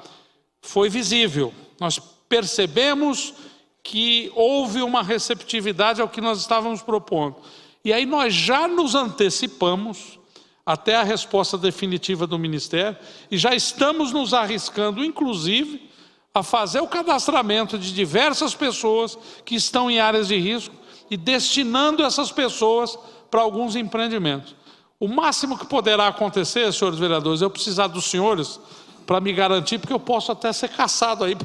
S2: foi visível. Nós percebemos que houve uma receptividade ao que nós estávamos propondo. E aí nós já nos antecipamos até a resposta definitiva do Ministério e já estamos nos arriscando, inclusive, a fazer o cadastramento de diversas pessoas que estão em áreas de risco e destinando essas pessoas para alguns empreendimentos. O máximo que poderá acontecer, senhores vereadores, é eu precisar dos senhores para me garantir, porque eu posso até ser caçado aí,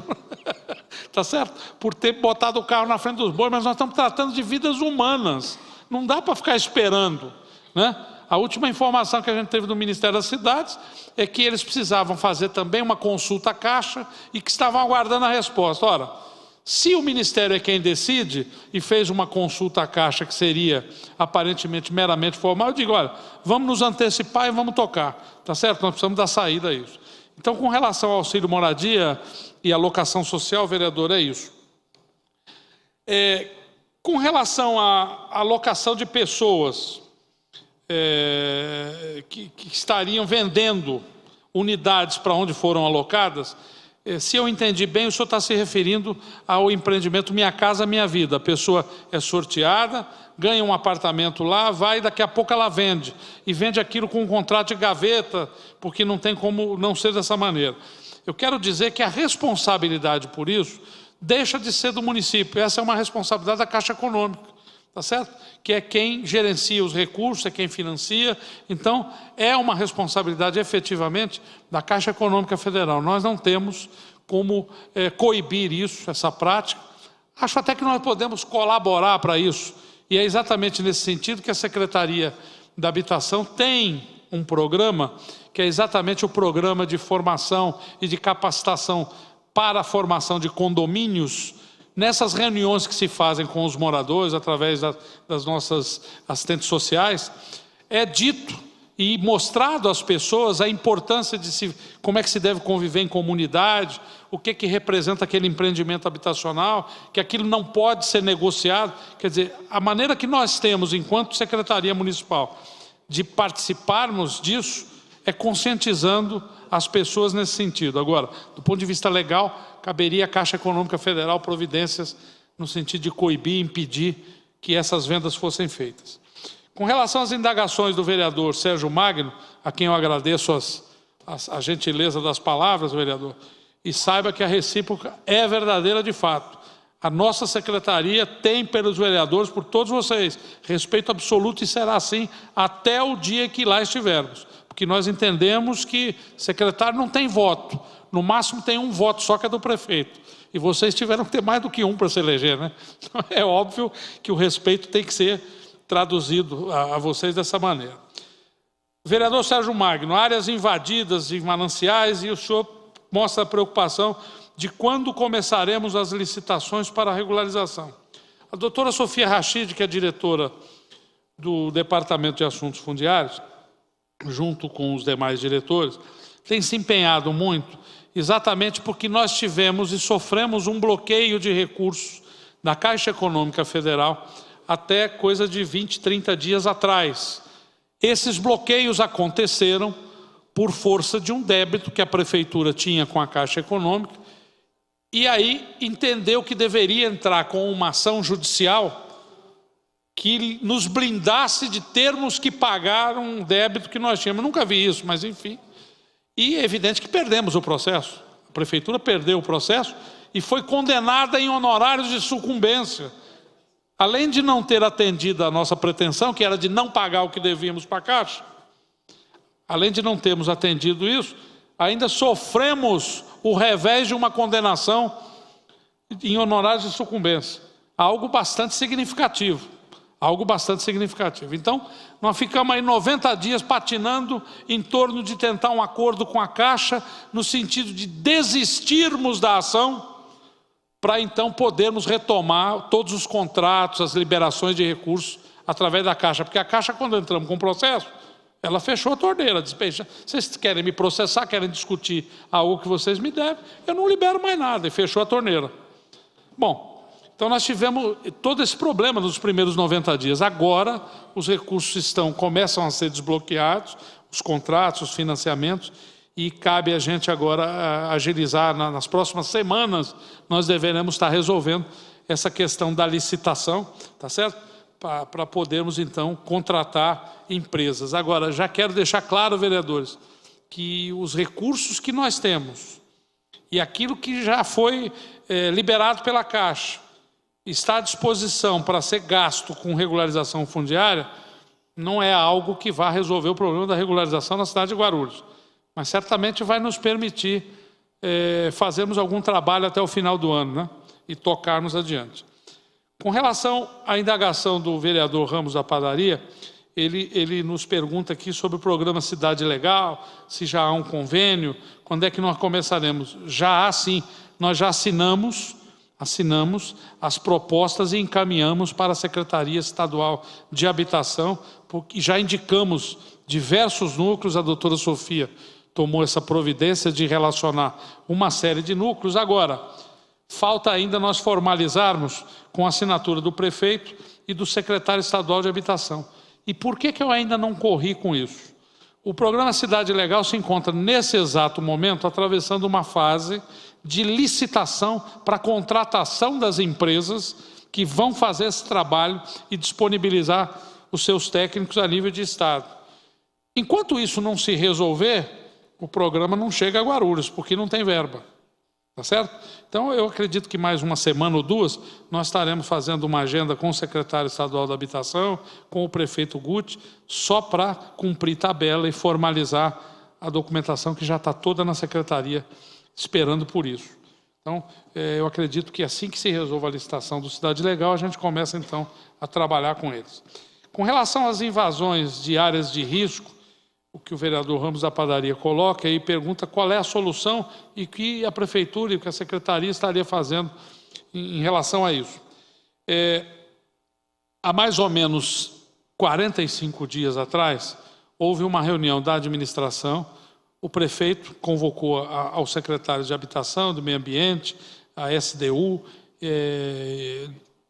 S2: tá certo? Por ter botado o carro na frente dos bois, mas nós estamos tratando de vidas humanas. Não dá para ficar esperando, né? A última informação que a gente teve do Ministério das Cidades é que eles precisavam fazer também uma consulta à Caixa e que estavam aguardando a resposta. Ora, se o Ministério é quem decide e fez uma consulta à Caixa que seria aparentemente meramente formal, eu digo, olha, vamos nos antecipar e vamos tocar, tá certo? Nós precisamos dar saída a isso. Então, com relação ao auxílio moradia e alocação social, vereador, é isso. Com relação à alocação de pessoas que estariam vendendo unidades para onde foram alocadas, se eu entendi bem, o senhor está se referindo ao empreendimento Minha Casa Minha Vida. A pessoa é sorteada, ganha um apartamento lá, vai, daqui a pouco ela vende. E vende aquilo com um contrato de gaveta, porque não tem como não ser dessa maneira. Eu quero dizer que a responsabilidade por isso deixa de ser do município. Essa é uma responsabilidade da Caixa Econômica, tá certo? Que é quem gerencia os recursos, é quem financia. Então, é uma responsabilidade efetivamente da Caixa Econômica Federal. Nós não temos como coibir isso, essa prática. Acho até que nós podemos colaborar para isso. E é exatamente nesse sentido que a Secretaria da Habitação tem um programa, que é exatamente o programa de formação e de capacitação para a formação de condomínios. Nessas reuniões que se fazem com os moradores, através das nossas assistentes sociais, é dito e mostrado às pessoas a importância de como é que se deve conviver em comunidade, o que representa aquele empreendimento habitacional, que aquilo não pode ser negociado. Quer dizer, a maneira que nós temos, enquanto Secretaria Municipal, de participarmos disso, é conscientizando as pessoas nesse sentido. Agora, do ponto de vista legal, caberia à Caixa Econômica Federal providências no sentido de coibir, impedir que essas vendas fossem feitas. Com relação às indagações do vereador Sérgio Magno, a quem eu agradeço a gentileza das palavras, vereador, e saiba que a recíproca é verdadeira de fato. A nossa secretaria tem pelos vereadores, por todos vocês, respeito absoluto e será assim até o dia que lá estivermos. Porque nós entendemos que secretário não tem voto, no máximo tem um voto só, que é do prefeito. E vocês tiveram que ter mais do que um para se eleger, né? Então, é óbvio que o respeito tem que ser traduzido a vocês dessa maneira. Vereador Sérgio Magno, áreas invadidas em mananciais, e o senhor mostra a preocupação de quando começaremos as licitações para a regularização. A doutora Sofia Rachid, que é diretora do Departamento de Assuntos Fundiários, junto com os demais diretores, tem se empenhado muito, exatamente porque nós tivemos e sofremos um bloqueio de recursos da Caixa Econômica Federal até coisa de 20, 30 dias atrás. Esses bloqueios aconteceram por força de um débito que a Prefeitura tinha com a Caixa Econômica, e aí entendeu que deveria entrar com uma ação judicial que nos blindasse de termos que pagar um débito que nós tínhamos. Nunca vi isso, mas enfim. E é evidente que perdemos o processo. A Prefeitura perdeu o processo e foi condenada em honorários de sucumbência. Além de não ter atendido a nossa pretensão, que era de não pagar o que devíamos para a Caixa, além de não termos atendido isso, ainda sofremos o revés de uma condenação em honorários de sucumbência. Algo bastante significativo. Algo bastante significativo. Então, nós ficamos aí 90 dias patinando em torno de tentar um acordo com a Caixa, no sentido de desistirmos da ação, para então podermos retomar todos os contratos, as liberações de recursos através da Caixa. Porque a Caixa, quando entramos com o processo, ela fechou a torneira, disse: vocês querem me processar, querem discutir algo que vocês me devem, eu não libero mais nada, e fechou a torneira. Bom, então nós tivemos todo esse problema nos primeiros 90 dias. Agora os recursos começam a ser desbloqueados, os contratos, os financiamentos, e cabe a gente agora agilizar. Nas próximas semanas nós deveremos estar resolvendo essa questão da licitação, tá certo? Para podermos então contratar empresas. Agora, já quero deixar claro, vereadores, que os recursos que nós temos e aquilo que já foi liberado pela Caixa está à disposição para ser gasto com regularização fundiária, não é algo que vá resolver o problema da regularização na cidade de Guarulhos, mas certamente vai nos permitir fazermos algum trabalho até o final do ano, né? E tocarmos adiante. Com relação à indagação do vereador Ramos da Padaria, ele nos pergunta aqui sobre o programa Cidade Legal, se já há um convênio, quando é que nós começaremos? Já há sim, nós já assinamos as propostas e encaminhamos para a Secretaria Estadual de Habitação, porque já indicamos diversos núcleos, a doutora Sofia tomou essa providência de relacionar uma série de núcleos. Agora, falta ainda nós formalizarmos com a assinatura do prefeito e do secretário estadual de Habitação. E por que eu ainda não corri com isso? O programa Cidade Legal se encontra nesse exato momento atravessando uma fase de licitação para contratação das empresas que vão fazer esse trabalho e disponibilizar os seus técnicos a nível de estado. Enquanto isso não se resolver, o programa não chega a Guarulhos, porque não tem verba. Tá certo? Então, eu acredito que mais uma semana ou duas, nós estaremos fazendo uma agenda com o secretário estadual da Habitação, com o prefeito Guti, só para cumprir tabela e formalizar a documentação que já está toda na secretaria, esperando por isso. Então, eu acredito que assim que se resolva a licitação do Cidade Legal, a gente começa, então, a trabalhar com eles. Com relação às invasões de áreas de risco, o que o vereador Ramos da Padaria coloca e pergunta qual é a solução e que a prefeitura e que a secretaria estaria fazendo em relação a isso. Há mais ou menos 45 dias atrás, houve uma reunião da administração, o prefeito convocou ao secretário de Habitação, do Meio Ambiente, a SDU,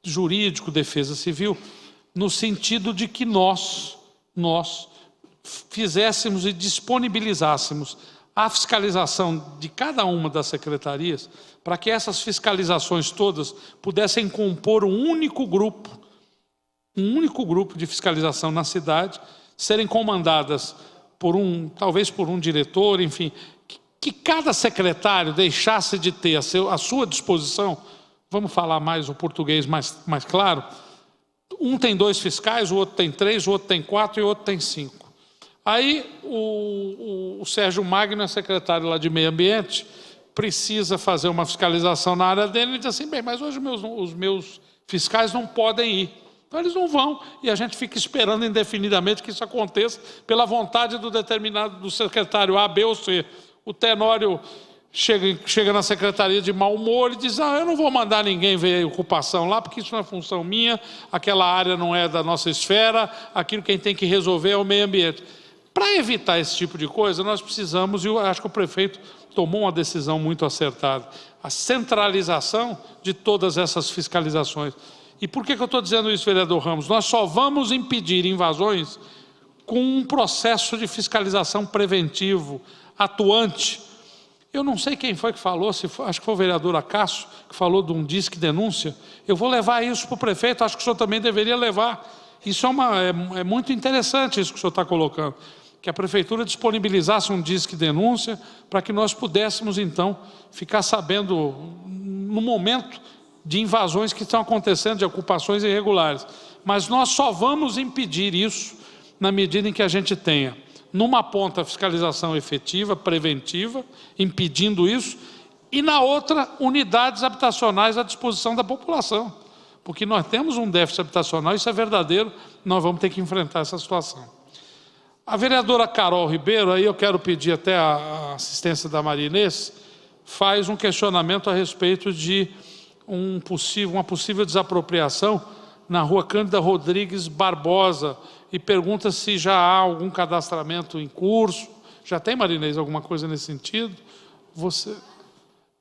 S2: Jurídico, Defesa Civil, no sentido de que nós fizéssemos e disponibilizássemos a fiscalização de cada uma das secretarias para que essas fiscalizações todas pudessem compor um único grupo de fiscalização na cidade, serem comandadas talvez por um diretor, enfim, que cada secretário deixasse de ter à sua disposição, vamos falar mais o português mais claro, um tem 2 fiscais, o outro tem 3, o outro tem 4 e o outro tem 5. Aí o Sérgio Magno, secretário lá de Meio Ambiente, precisa fazer uma fiscalização na área dele, e diz assim, bem, mas hoje os meus fiscais não podem ir. Então eles não vão, e a gente fica esperando indefinidamente que isso aconteça pela vontade do secretário A, B ou C. O Tenório chega na secretaria de mau humor e diz, eu não vou mandar ninguém ver a ocupação lá, porque isso não é função minha, aquela área não é da nossa esfera, aquilo quem tem que resolver é o meio ambiente. Para evitar esse tipo de coisa, nós precisamos, e eu acho que o prefeito tomou uma decisão muito acertada, a centralização de todas essas fiscalizações. E por que eu estou dizendo isso, vereador Ramos? Nós só vamos impedir invasões com um processo de fiscalização preventivo, atuante. Eu não sei quem foi que falou, acho que foi o vereador Acácio, que falou de um disque denúncia. Eu vou levar isso para o prefeito, acho que o senhor também deveria levar. Isso é muito interessante isso que o senhor está colocando. Que a prefeitura disponibilizasse um disque denúncia para que nós pudéssemos, então, ficar sabendo no momento de invasões que estão acontecendo, de ocupações irregulares. Mas nós só vamos impedir isso na medida em que a gente tenha, numa ponta, a fiscalização efetiva, preventiva, impedindo isso, e na outra, unidades habitacionais à disposição da população. Porque nós temos um déficit habitacional, isso é verdadeiro, nós vamos ter que enfrentar essa situação. A vereadora Carol Ribeiro, aí eu quero pedir até a assistência da Maria Inês, faz um questionamento a respeito de uma possível desapropriação na rua Cândida Rodrigues Barbosa e pergunta se já há algum cadastramento em curso. Já tem, Maria Inês, alguma coisa nesse sentido?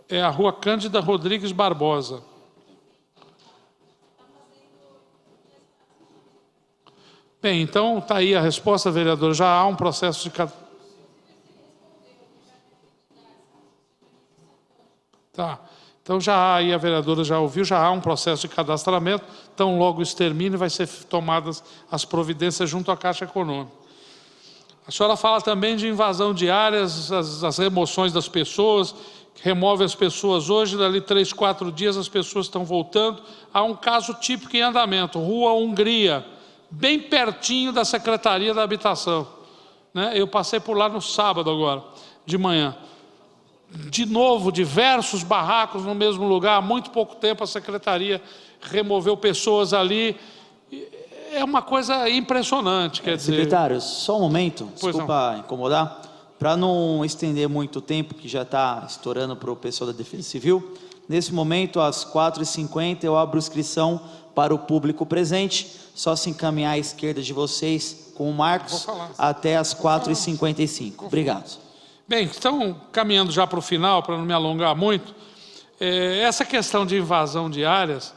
S2: É a rua Cândida Rodrigues Barbosa. Bem, então está aí a resposta, vereador. Já há um processo de... Tá. Então já há, aí a vereadora já ouviu, já há um processo de cadastramento, então logo isso termina e vai ser tomadas as providências junto à Caixa Econômica. A senhora fala também de invasão de áreas, as remoções das pessoas, remove as pessoas hoje, dali 3, 4 dias as pessoas estão voltando. Há um caso típico em andamento, Rua Hungria, bem pertinho da Secretaria da Habitação, né? Eu passei por lá no sábado agora, de manhã. De novo, diversos barracos no mesmo lugar. Há muito pouco tempo a Secretaria removeu pessoas ali. É uma coisa impressionante, quer dizer...
S3: Secretário, só um momento, desculpa incomodar. Para não estender muito o tempo, que já está estourando para o pessoal da Defesa Civil, nesse momento, às 4h50, eu abro inscrição para o público presente. Só se encaminhar à esquerda de vocês com o Marcos até às 4h55. Obrigado.
S2: Bem, então, caminhando já para o final, para não me alongar muito, essa questão de invasão de áreas,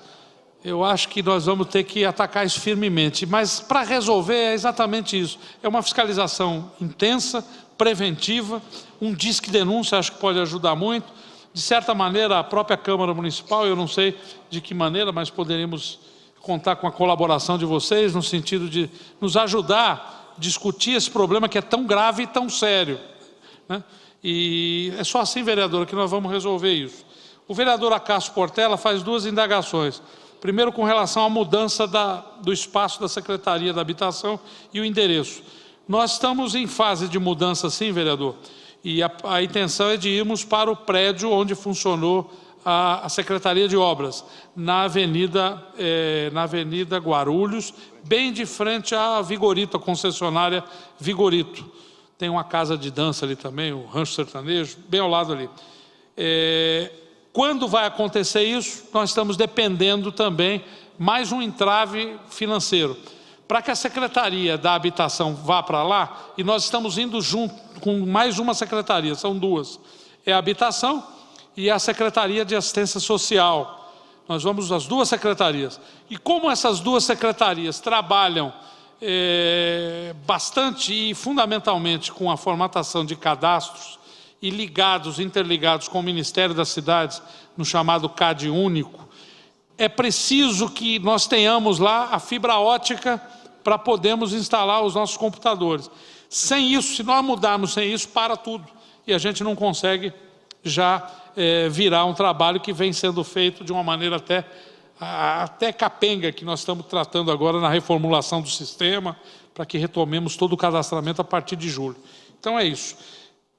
S2: eu acho que nós vamos ter que atacar isso firmemente. Mas, para resolver, é exatamente isso. É uma fiscalização intensa, preventiva, um disque denúncia, acho que pode ajudar muito. De certa maneira, a própria Câmara Municipal, eu não sei de que maneira, mas poderíamos contar com a colaboração de vocês, no sentido de nos ajudar a discutir esse problema que é tão grave e tão sério, né? E é só assim, vereador, que nós vamos resolver isso. O vereador Acácio Portela faz duas indagações. Primeiro, com relação à mudança do espaço da Secretaria da Habitação e o endereço. Nós estamos em fase de mudança, sim, vereador, e a intenção é de irmos para o prédio onde funcionou a Secretaria de Obras, na Avenida Guarulhos, bem de frente à Vigorito, a concessionária Vigorito. Tem uma casa de dança ali também, o Rancho Sertanejo, bem ao lado ali. Quando vai acontecer isso, nós estamos dependendo também mais um entrave financeiro. Para que a Secretaria da Habitação vá para lá, e nós estamos indo junto com mais uma secretaria, são duas. É a Habitação e a Secretaria de Assistência Social. Nós vamos às duas secretarias. E como essas duas secretarias trabalham bastante e fundamentalmente com a formatação de cadastros e interligados com o Ministério das Cidades, no chamado CAD único, é preciso que nós tenhamos lá a fibra ótica para podermos instalar os nossos computadores. Sem isso, se nós mudarmos sem isso, para tudo. E a gente não consegue já virar um trabalho que vem sendo feito de uma maneira até capenga, que nós estamos tratando agora na reformulação do sistema, para que retomemos todo o cadastramento a partir de julho. Então é isso.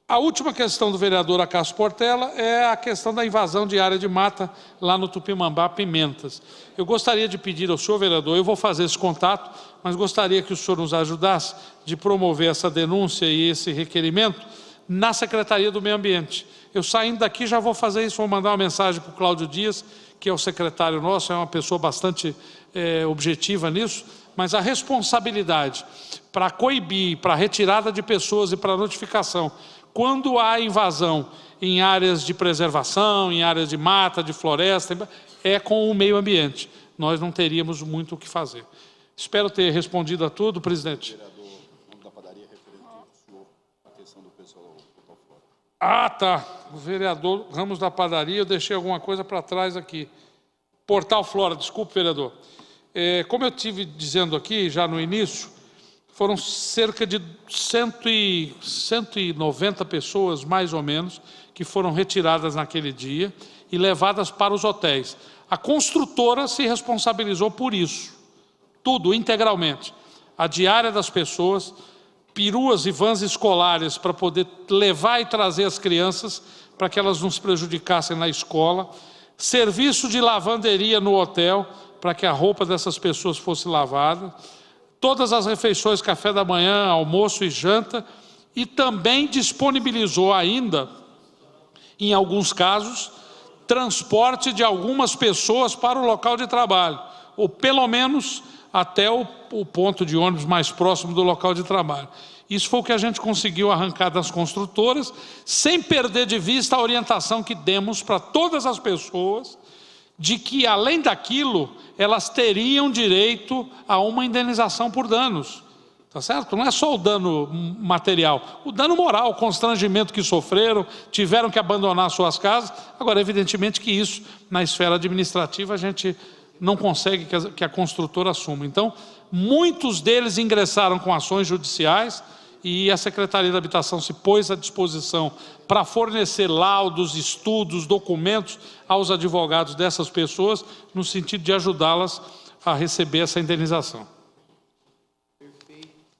S2: A última questão do vereador Acácio Portela é a questão da invasão de área de mata lá no Tupimambá, Pimentas. Eu gostaria de pedir ao senhor vereador, eu vou fazer esse contato, mas gostaria que o senhor nos ajudasse de promover essa denúncia e esse requerimento na Secretaria do Meio Ambiente. Eu saindo daqui já vou fazer isso, vou mandar uma mensagem para o Cláudio Dias, que é o secretário nosso, é uma pessoa bastante objetiva nisso, mas a responsabilidade para coibir, para retirada de pessoas e para notificação, quando há invasão em áreas de preservação, em áreas de mata, de floresta, é com o meio ambiente. Nós não teríamos muito o que fazer. Espero ter respondido a tudo, presidente. Ah, tá. O vereador Ramos da Padaria, eu deixei alguma coisa para trás aqui. Portal Flora, desculpe, vereador. Como eu estive dizendo aqui, já no início, foram cerca de 190 pessoas, mais ou menos, que foram retiradas naquele dia e levadas para os hotéis. A construtora se responsabilizou por isso, tudo, integralmente. A diária das pessoas, peruas e vans escolares para poder levar e trazer as crianças para que elas não se prejudicassem na escola, serviço de lavanderia no hotel para que a roupa dessas pessoas fosse lavada, todas as refeições, café da manhã, almoço e janta, e também disponibilizou ainda, em alguns casos, transporte de algumas pessoas para o local de trabalho, ou pelo menos até o ponto de ônibus mais próximo do local de trabalho. Isso foi o que a gente conseguiu arrancar das construtoras, sem perder de vista a orientação que demos para todas as pessoas, de que, além daquilo, elas teriam direito a uma indenização por danos. Tá certo? Não é só o dano material, o dano moral, o constrangimento que sofreram, tiveram que abandonar suas casas. Agora, evidentemente que isso, na esfera administrativa, a gente não consegue que a construtora assuma. Então, muitos deles ingressaram com ações judiciais e a Secretaria da Habitação se pôs à disposição para fornecer laudos, estudos, documentos aos advogados dessas pessoas, no sentido de ajudá-las a receber essa indenização.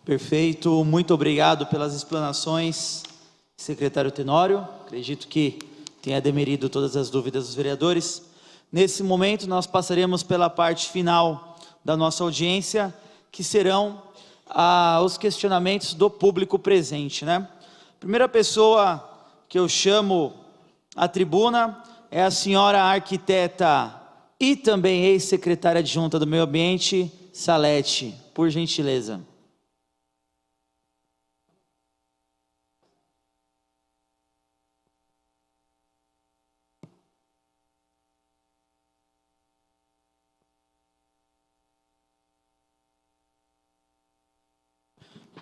S3: Perfeito, muito obrigado pelas explanações, secretário Tenório. Acredito que tenha demerido todas as dúvidas dos vereadores. Nesse momento, nós passaremos pela parte final da nossa audiência, que serão os questionamentos do público presente, né? A primeira pessoa que eu chamo à tribuna é a senhora arquiteta e também ex-secretária adjunta do Meio Ambiente, Salete, por gentileza.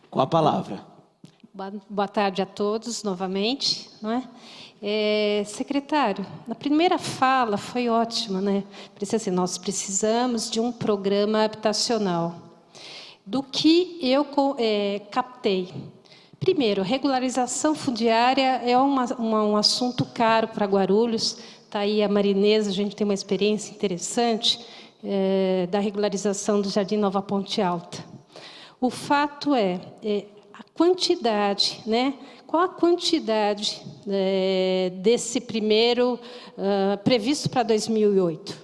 S3: Com a palavra.
S9: Boa tarde a todos, novamente. Não é? Secretário, na primeira fala foi ótima, né? Nós precisamos de um programa habitacional. Do que eu captei. Primeiro, regularização fundiária é um assunto caro para Guarulhos. Está aí a Marinesa, a gente tem uma experiência interessante da regularização do Jardim Nova Ponte Alta. O fato é a quantidade, né? Qual a quantidade desse primeiro previsto para 2008?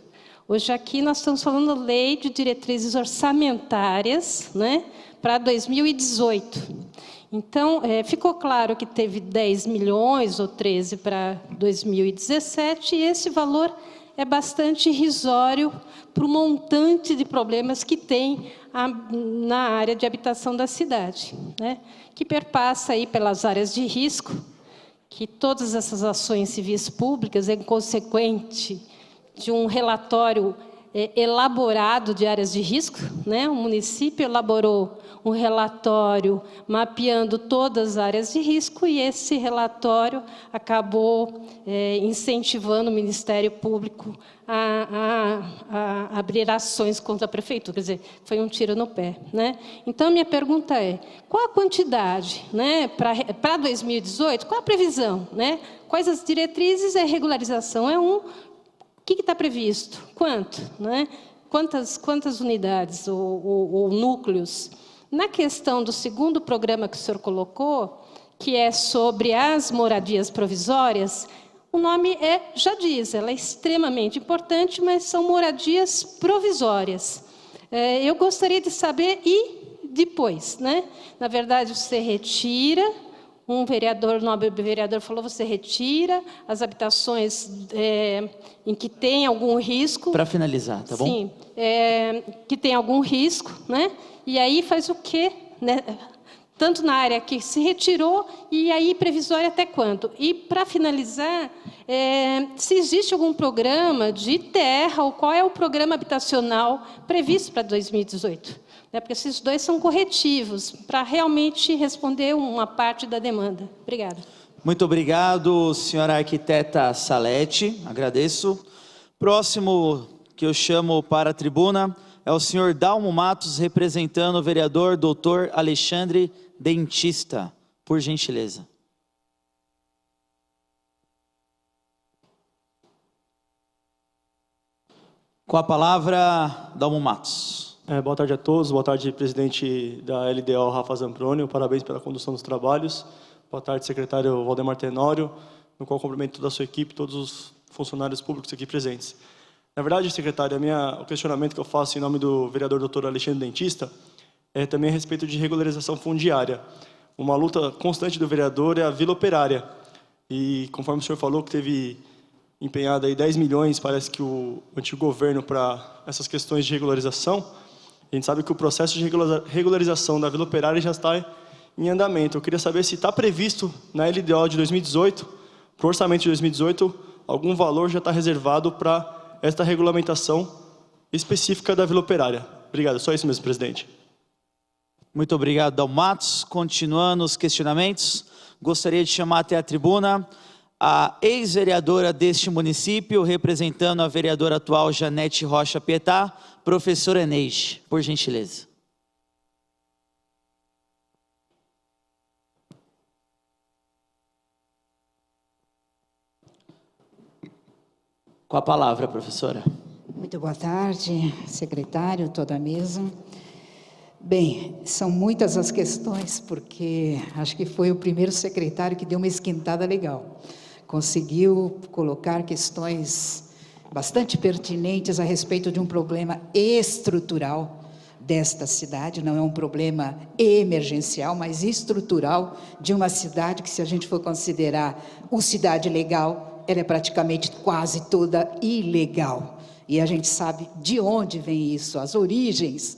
S9: Hoje aqui nós estamos falando da Lei de Diretrizes Orçamentárias, né, para 2018. Então, ficou claro que teve 10 milhões ou 13 para 2017, e esse valor é bastante irrisório para o montante de problemas que tem na área de habitação da cidade, né? Que perpassa aí pelas áreas de risco, que todas essas ações civis públicas é consequente de um relatório elaborado de áreas de risco, né? O município elaborou um relatório mapeando todas as áreas de risco, e esse relatório acabou incentivando o Ministério Público a abrir ações contra a prefeitura. Quer dizer, foi um tiro no pé, né? Então, minha pergunta é: qual a quantidade, né, para 2018? Qual a previsão, né? Quais as diretrizes? A regularização é um. O que está previsto? Quanto, né? Quantas unidades ou núcleos? Na questão do segundo programa que o senhor colocou, que é sobre as moradias provisórias, o nome já diz, ela é extremamente importante, mas são moradias provisórias. Eu gostaria de saber, e depois, né? Na verdade, você retira, um vereador, nobre vereador falou, você retira as habitações em que tem algum risco.
S3: Para finalizar, tá bom?
S9: Sim, que tem algum risco, né? E aí faz o quê, né? Tanto na área que se retirou, e aí previsória até quando? E, para finalizar, se existe algum programa de terra, ou qual é o programa habitacional previsto para 2018? Porque esses dois são corretivos, para realmente responder uma parte da demanda. Obrigada.
S3: Muito obrigado, senhora arquiteta Salete, agradeço. Próximo que eu chamo para a tribuna é o senhor Dalmo Matos, representando o vereador doutor Alexandre Dentista, por gentileza. Com a palavra, Dalmo Matos.
S10: Boa tarde a todos, boa tarde, presidente da LDO, Rafa Zamprônio, parabéns pela condução dos trabalhos. Boa tarde, secretário Valdemar Tenório, no qual cumprimento toda a sua equipe, todos os funcionários públicos aqui presentes. Na verdade, secretário, o questionamento que eu faço em nome do vereador doutor Alexandre Dentista é também a respeito de regularização fundiária. Uma luta constante do vereador é a Vila Operária. E, conforme o senhor falou, que teve empenhado aí 10 milhões, parece que o antigo governo, para essas questões de regularização. A gente sabe que o processo de regularização da Vila Operária já está em andamento. Eu queria saber se está previsto na LDO de 2018, para o orçamento de 2018, algum valor já está reservado para esta regulamentação específica da Vila Operária. Obrigado, só isso mesmo, presidente.
S3: Muito obrigado, Dalmo Matos. Continuando os questionamentos, gostaria de chamar até a tribuna a ex-vereadora deste município, representando a vereadora atual Janete Rocha Pietá, professora Eneide, por gentileza. Com a palavra, professora.
S11: Muito boa tarde, secretário, toda a mesa. Bem, são muitas as questões, porque acho que foi o primeiro secretário que deu uma esquentada legal. Conseguiu colocar questões bastante pertinentes a respeito de um problema estrutural desta cidade, não é um problema emergencial, mas estrutural de uma cidade que, se a gente for considerar uma cidade legal, ela é praticamente quase toda ilegal. E a gente sabe de onde vem isso, as origens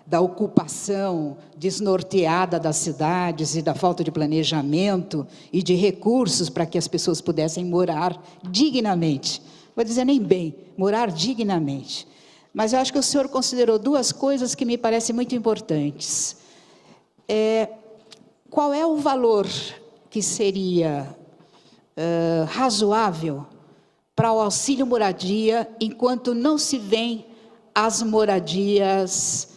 S11: da ocupação desnorteada das cidades e da falta de planejamento e de recursos para que as pessoas pudessem morar dignamente. Vou dizer nem bem, morar dignamente. Mas eu acho que o senhor considerou duas coisas que me parecem muito importantes. Qual é o valor que seria razoável para o auxílio moradia enquanto não se vêem as moradias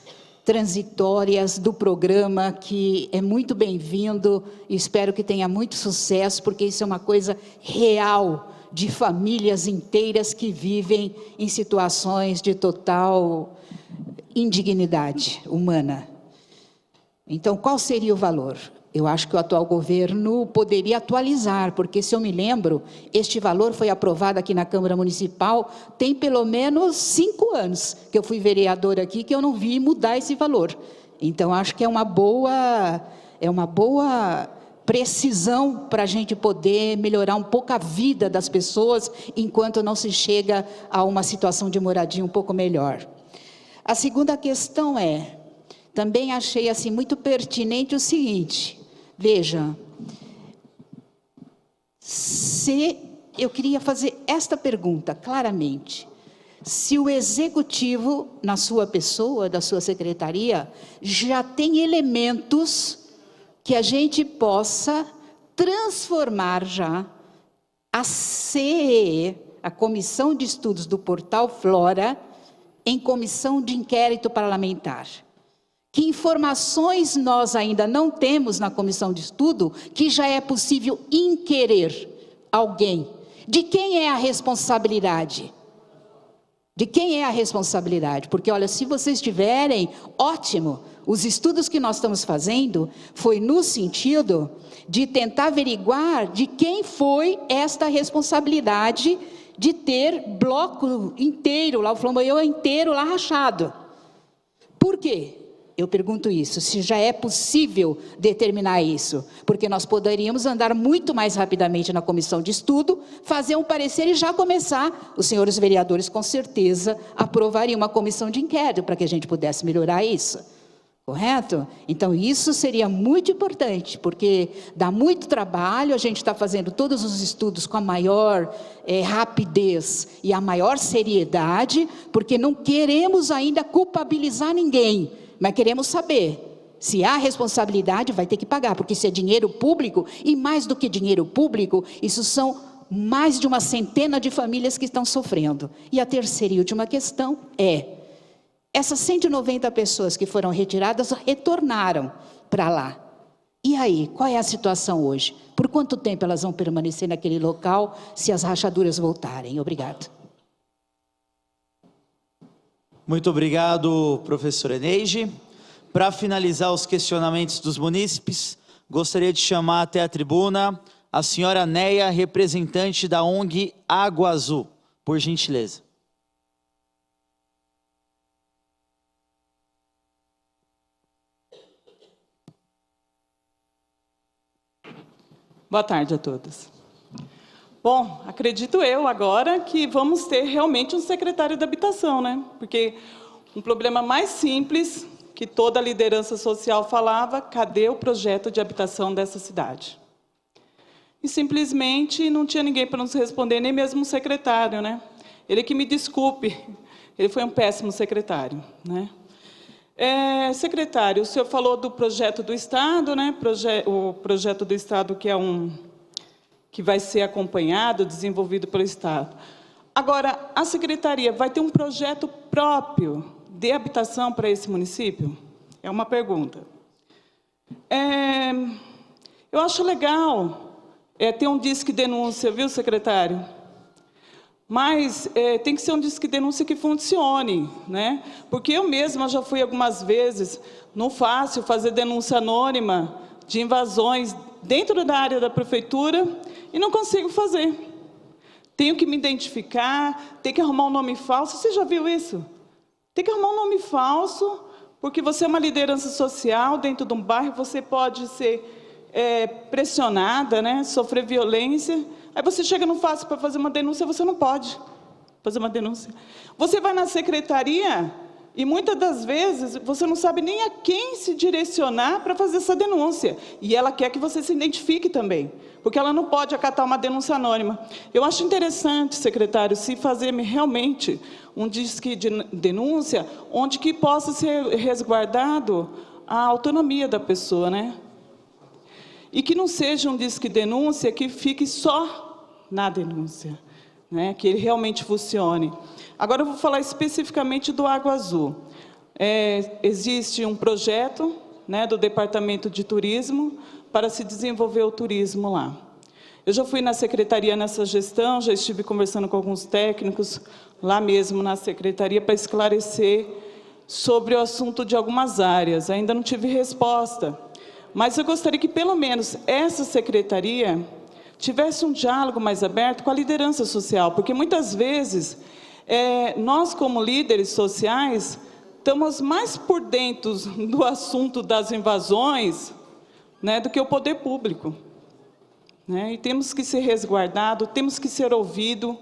S11: transitórias do programa, que é muito bem-vindo e espero que tenha muito sucesso, porque isso é uma coisa real de famílias inteiras que vivem em situações de total indignidade humana. Então, qual seria o valor? Eu acho que o atual governo poderia atualizar, porque, se eu me lembro, este valor foi aprovado aqui na Câmara Municipal, tem pelo menos 5 anos que eu fui vereadora aqui, que eu não vi mudar esse valor. Então, acho que é uma boa precisão para a gente poder melhorar um pouco a vida das pessoas, enquanto não se chega a uma situação de moradia um pouco melhor. A segunda questão também achei assim muito pertinente o seguinte: veja, eu queria fazer esta pergunta claramente: se o executivo, na sua pessoa, da sua secretaria, já tem elementos que a gente possa transformar já a CEE, a Comissão de Estudos do Portal Flora, em comissão de inquérito parlamentar. Que informações nós ainda não temos na comissão de estudo que já é possível inquirir alguém? De quem é a responsabilidade? De quem é a responsabilidade? Porque, olha, se vocês tiverem, ótimo. Os estudos que nós estamos fazendo foi no sentido de tentar averiguar de quem foi esta responsabilidade de ter bloco inteiro, lá o Flamboyant inteiro lá rachado. Por quê? Eu pergunto isso, se já é possível determinar isso, porque nós poderíamos andar muito mais rapidamente na comissão de estudo, fazer um parecer e já começar. Os senhores vereadores, com certeza, aprovariam uma comissão de inquérito para que a gente pudesse melhorar isso. Correto? Então, isso seria muito importante, porque dá muito trabalho, a gente está fazendo todos os estudos com a maior rapidez e a maior seriedade, porque não queremos ainda culpabilizar ninguém, mas queremos saber se há responsabilidade, vai ter que pagar, porque isso é dinheiro público, e mais do que dinheiro público, isso são mais de uma centena de famílias que estão sofrendo. E a terceira e última questão essas 190 pessoas que foram retiradas retornaram para lá. E aí, qual é a situação hoje? Por quanto tempo elas vão permanecer naquele local se as rachaduras voltarem? Obrigado.
S3: Muito obrigado, professora Eneide. Para finalizar os questionamentos dos munícipes, gostaria de chamar até a tribuna a senhora Neia, representante da ONG Água Azul, por gentileza.
S12: Boa tarde a todos. Bom, acredito eu agora que vamos ter realmente um secretário da habitação, né? Porque um problema mais simples que toda a liderança social falava, cadê o projeto de habitação dessa cidade? E simplesmente não tinha ninguém para nos responder, nem mesmo um secretário, né? Ele que me desculpe, ele foi um péssimo secretário, né? Secretário, o senhor falou do projeto do Estado, né? O projeto do Estado que vai ser acompanhado, desenvolvido pelo Estado. Agora, a Secretaria vai ter um projeto próprio de habitação para esse município? É uma pergunta. Eu acho legal ter um disque denúncia, viu, secretário? mas tem que ser um disque denúncia que funcione, né? Porque eu mesma já fui algumas vezes no Fácil fazer denúncia anônima de invasões dentro da área da prefeitura e não consigo fazer. Tenho que me identificar, tenho que arrumar um nome falso. Você já viu isso? Tem que arrumar um nome falso, porque você é uma liderança social dentro de um bairro, você pode ser pressionada, né? Sofrer violência. Aí você chega no Fácil para fazer uma denúncia, você não pode fazer uma denúncia. Você vai na secretaria e muitas das vezes você não sabe nem a quem se direcionar para fazer essa denúncia. E ela quer que você se identifique também, porque ela não pode acatar uma denúncia anônima. Eu acho interessante, secretário, se fazer realmente um disque de denúncia, onde que possa ser resguardado a autonomia da pessoa, né? E que não seja um disque denúncia que fique só na denúncia, né? Que ele realmente funcione. Agora eu vou falar especificamente do Água Azul. Existe um projeto, né, do Departamento de Turismo para se desenvolver o turismo lá. Eu já fui na secretaria nessa gestão, já estive conversando com alguns técnicos lá mesmo na secretaria para esclarecer sobre o assunto de algumas áreas. Ainda não tive resposta. Mas eu gostaria que, pelo menos, essa secretaria tivesse um diálogo mais aberto com a liderança social, porque, muitas vezes, nós, como líderes sociais, estamos mais por dentro do assunto das invasões, né, do que o poder público. Né? E temos que ser resguardados, temos que ser ouvidos.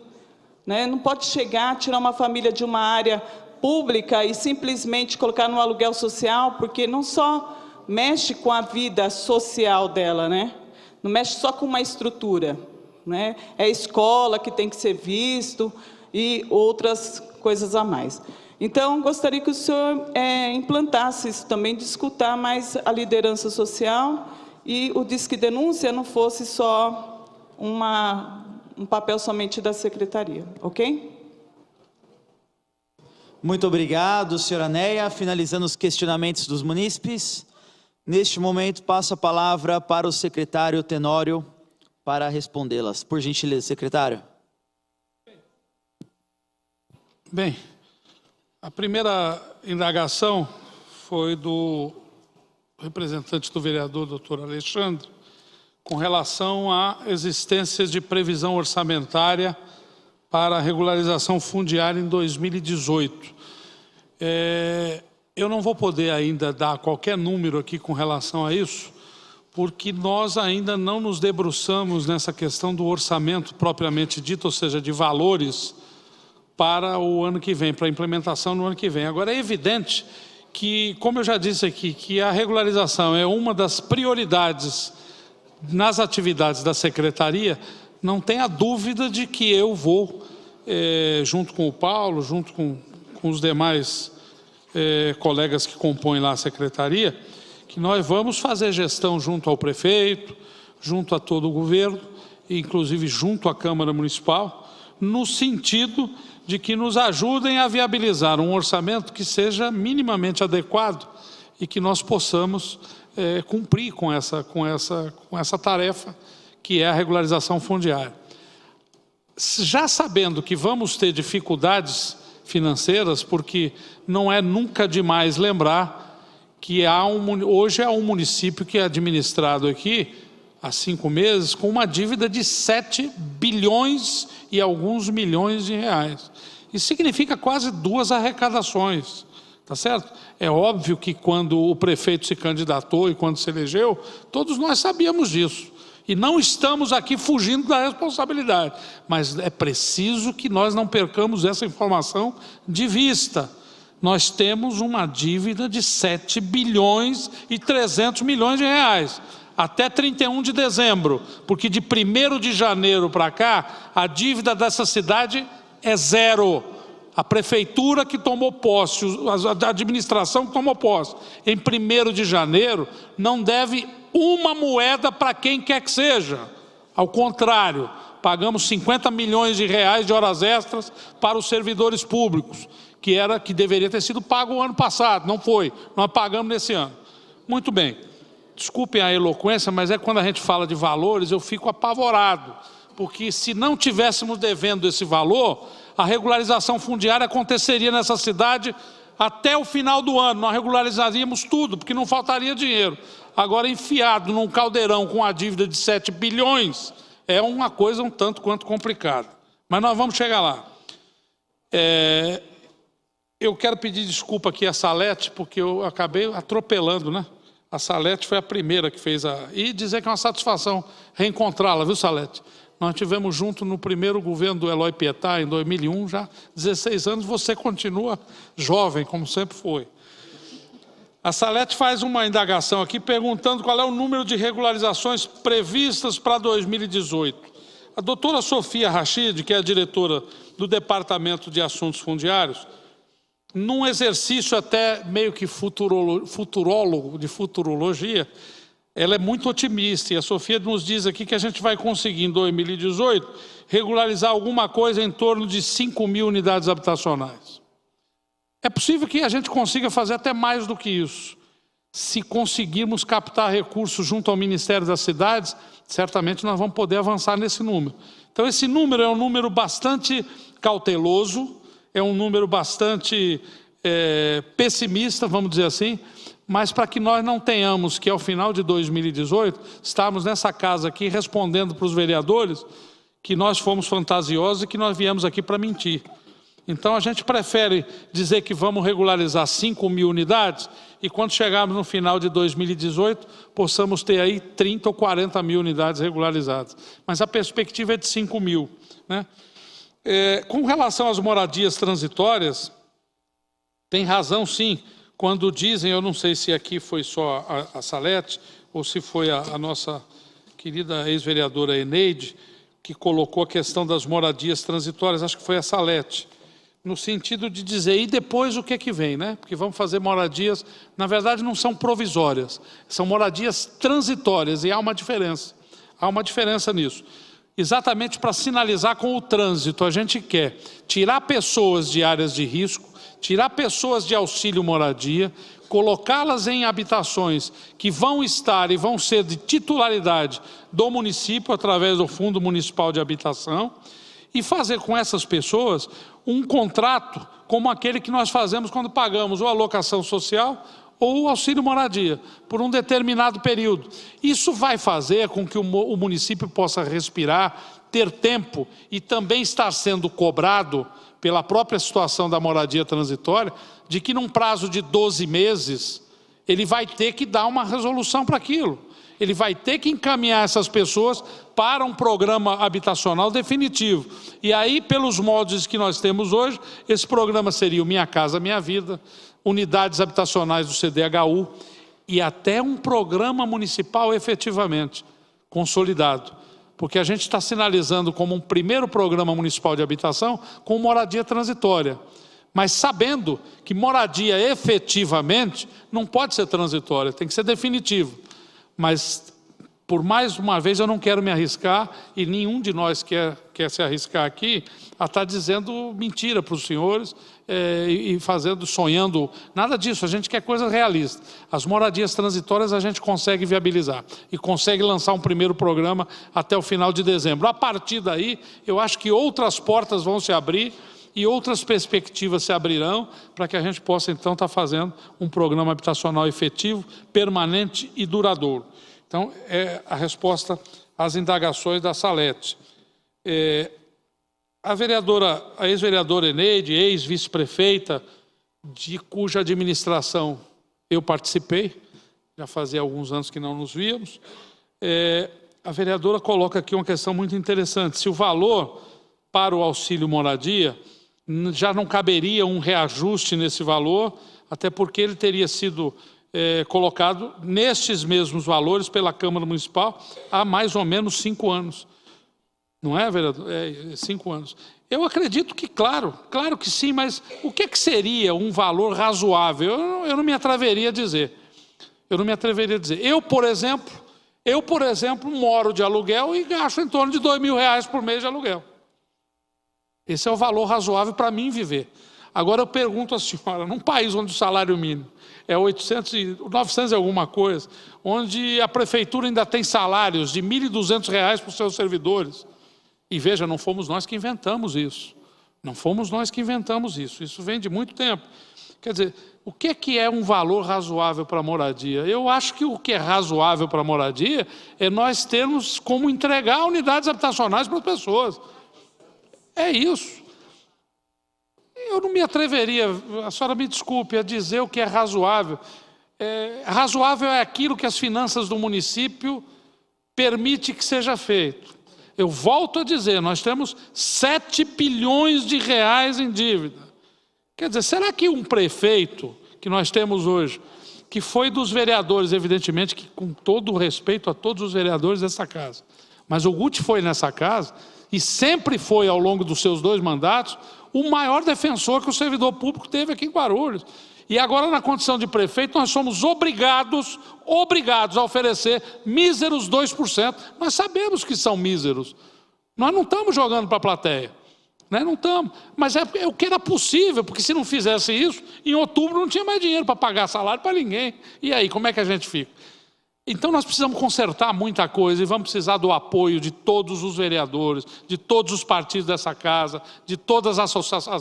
S12: Né? Não pode chegar, tirar uma família de uma área pública e simplesmente colocar no aluguel social, porque não só mexe com a vida social dela, né? Não mexe só com uma estrutura, né? É a escola que tem que ser visto e outras coisas a mais. Então, gostaria que o senhor implantasse isso também, de escutar mais a liderança social e o Disque Denúncia não fosse só um papel somente da secretaria, ok?
S3: Muito obrigado, senhora Neia. Finalizando os questionamentos dos munícipes. Neste momento, passo a palavra para o secretário Tenório para respondê-las. Por gentileza, secretário.
S2: Bem, a primeira indagação foi do representante do vereador, doutor Alexandre, com relação a existências de previsão orçamentária para a regularização fundiária em 2018. Eu não vou poder ainda dar qualquer número aqui com relação a isso, porque nós ainda não nos debruçamos nessa questão do orçamento propriamente dito, ou seja, de valores para o ano que vem, para a implementação no ano que vem. Agora, é evidente que, como eu já disse aqui, que a regularização é uma das prioridades nas atividades da secretaria. Não tenha dúvida de que eu vou, junto com o Paulo, junto com os demais colegas que compõem lá a secretaria, que nós vamos fazer gestão junto ao prefeito, junto a todo o governo, inclusive junto à Câmara Municipal, no sentido de que nos ajudem a viabilizar um orçamento que seja minimamente adequado e que nós possamos cumprir com essa tarefa, que é a regularização fundiária. Já sabendo que vamos ter dificuldades financeiras, porque não é nunca demais lembrar que hoje é um município que é administrado aqui, há 5 meses, com uma dívida de 7 bilhões e alguns milhões de reais. Isso significa quase 2 arrecadações, tá certo? É óbvio que quando o prefeito se candidatou e quando se elegeu, todos nós sabíamos disso. E não estamos aqui fugindo da responsabilidade, mas é preciso que nós não percamos essa informação de vista. Nós temos uma dívida de 7 bilhões e 300 milhões de reais, até 31 de dezembro, porque de 1º de janeiro para cá, a dívida dessa cidade é zero. A prefeitura que tomou posse, a administração que tomou posse, em 1º de janeiro, não deve uma moeda para quem quer que seja. Ao contrário, pagamos 50 milhões de reais de horas extras para os servidores públicos, que deveria ter sido pago o ano passado, não foi. Nós pagamos nesse ano. Muito bem. Desculpem a eloquência, mas quando a gente fala de valores, eu fico apavorado, porque se não tivéssemos devendo esse valor, a regularização fundiária aconteceria nessa cidade até o final do ano. Nós regularizaríamos tudo, porque não faltaria dinheiro. Agora, enfiado num caldeirão com a dívida de 7 bilhões, é uma coisa um tanto quanto complicada. Mas nós vamos chegar lá. Eu quero pedir desculpa aqui à Salete, porque eu acabei atropelando, né? A Salete foi a primeira que fez E dizer que é uma satisfação reencontrá-la, viu, Salete? Nós tivemos junto no primeiro governo do Eloy Pietá, em 2001, já 16 anos, você continua jovem, como sempre foi. A Salete faz uma indagação aqui, perguntando qual é o número de regularizações previstas para 2018. A doutora Sofia Rachid, que é a diretora do Departamento de Assuntos Fundiários, num exercício até meio que futurólogo, de futurologia, ela é muito otimista, e a Sofia nos diz aqui que a gente vai conseguir, em 2018, regularizar alguma coisa em torno de 5 mil unidades habitacionais. É possível que a gente consiga fazer até mais do que isso. Se conseguirmos captar recursos junto ao Ministério das Cidades, certamente nós vamos poder avançar nesse número. Então, esse número é um número bastante cauteloso, é um número bastante pessimista, vamos dizer assim, mas para que nós não tenhamos que, ao final de 2018, estarmos nessa casa aqui respondendo para os vereadores que nós fomos fantasiosos e que nós viemos aqui para mentir. Então, a gente prefere dizer que vamos regularizar 5 mil unidades e, quando chegarmos no final de 2018, possamos ter aí 30 ou 40 mil unidades regularizadas. Mas a perspectiva é de 5 mil, né? Com relação às moradias transitórias, tem razão sim, quando dizem, eu não sei se aqui foi só a Salete, ou se foi a nossa querida ex-vereadora Eneide, que colocou a questão das moradias transitórias, acho que foi a Salete, no sentido de dizer, e depois o que é que vem, né? Porque vamos fazer moradias, na verdade não são provisórias, são moradias transitórias, e há uma diferença nisso. Exatamente para sinalizar com o trânsito, a gente quer tirar pessoas de áreas de risco, tirar pessoas de auxílio moradia, colocá-las em habitações que vão estar e vão ser de titularidade do município através do Fundo Municipal de Habitação e fazer com essas pessoas um contrato como aquele que nós fazemos quando pagamos ou a locação social ou o auxílio moradia, por um determinado período. Isso vai fazer com que o município possa respirar, ter tempo e também estar sendo cobrado pela própria situação da moradia transitória, de que num prazo de 12 meses, ele vai ter que dar uma resolução para aquilo. Ele vai ter que encaminhar essas pessoas para um programa habitacional definitivo. E aí, pelos moldes que nós temos hoje, esse programa seria o Minha Casa Minha Vida, unidades habitacionais do CDHU e até um programa municipal efetivamente consolidado. Porque a gente está sinalizando como um primeiro programa municipal de habitação com moradia transitória. Mas sabendo que moradia efetivamente não pode ser transitória, tem que ser definitivo. Mas, por mais uma vez, eu não quero me arriscar, e nenhum de nós quer se arriscar aqui, a estar dizendo mentira para os senhores e sonhando, nada disso, a gente quer coisa realista. As moradias transitórias a gente consegue viabilizar e consegue lançar um primeiro programa até o final de dezembro. A partir daí, eu acho que outras portas vão se abrir e outras perspectivas se abrirão para que a gente possa, então, estar fazendo um programa habitacional efetivo, permanente e duradouro. Então, é a resposta às indagações da Salete. A ex-vereadora Eneide, ex-vice-prefeita, de cuja administração eu participei, já fazia alguns anos que não nos víamos, a vereadora coloca aqui uma questão muito interessante. Se o valor para o auxílio moradia já não caberia um reajuste nesse valor, até porque ele teria sido colocado nestes mesmos valores pela Câmara Municipal há mais ou menos 5 anos. Não é, vereador? 5 anos. Eu acredito que, claro que sim, mas o que seria um valor razoável? Eu não me atreveria a dizer. Eu, por exemplo, moro de aluguel e gasto em torno de R$2.000 por mês de aluguel. Esse é o valor razoável para mim viver. Agora eu pergunto à senhora, num país onde o salário mínimo é 900 e alguma coisa, onde a prefeitura ainda tem salários de R$1.200 para os seus servidores, E veja, não fomos nós que inventamos isso. Não fomos nós que inventamos isso. Isso vem de muito tempo. Quer dizer, o que é um valor razoável para a moradia? Eu acho que o que é razoável para a moradia é nós termos como entregar unidades habitacionais para as pessoas. É isso. Eu não me atreveria, a senhora me desculpe, a dizer o que é razoável. Razoável é aquilo que as finanças do município permitem que seja feito. Eu volto a dizer, nós temos 7 bilhões de reais em dívida. Quer dizer, será que um prefeito que nós temos hoje, que foi dos vereadores, evidentemente que com todo o respeito a todos os vereadores dessa casa, mas o Guti foi nessa casa e sempre foi, ao longo dos seus 2 mandatos, o maior defensor que o servidor público teve aqui em Guarulhos. E agora, na condição de prefeito, nós somos obrigados a oferecer míseros 2%. Nós sabemos que são míseros. Nós não estamos jogando para a plateia. Né? Não estamos. Mas é o que era possível, porque se não fizesse isso, em outubro não tinha mais dinheiro para pagar salário para ninguém. E aí, como é que a gente fica? Então nós precisamos consertar muita coisa e vamos precisar do apoio de todos os vereadores, de todos os partidos dessa casa, de todas as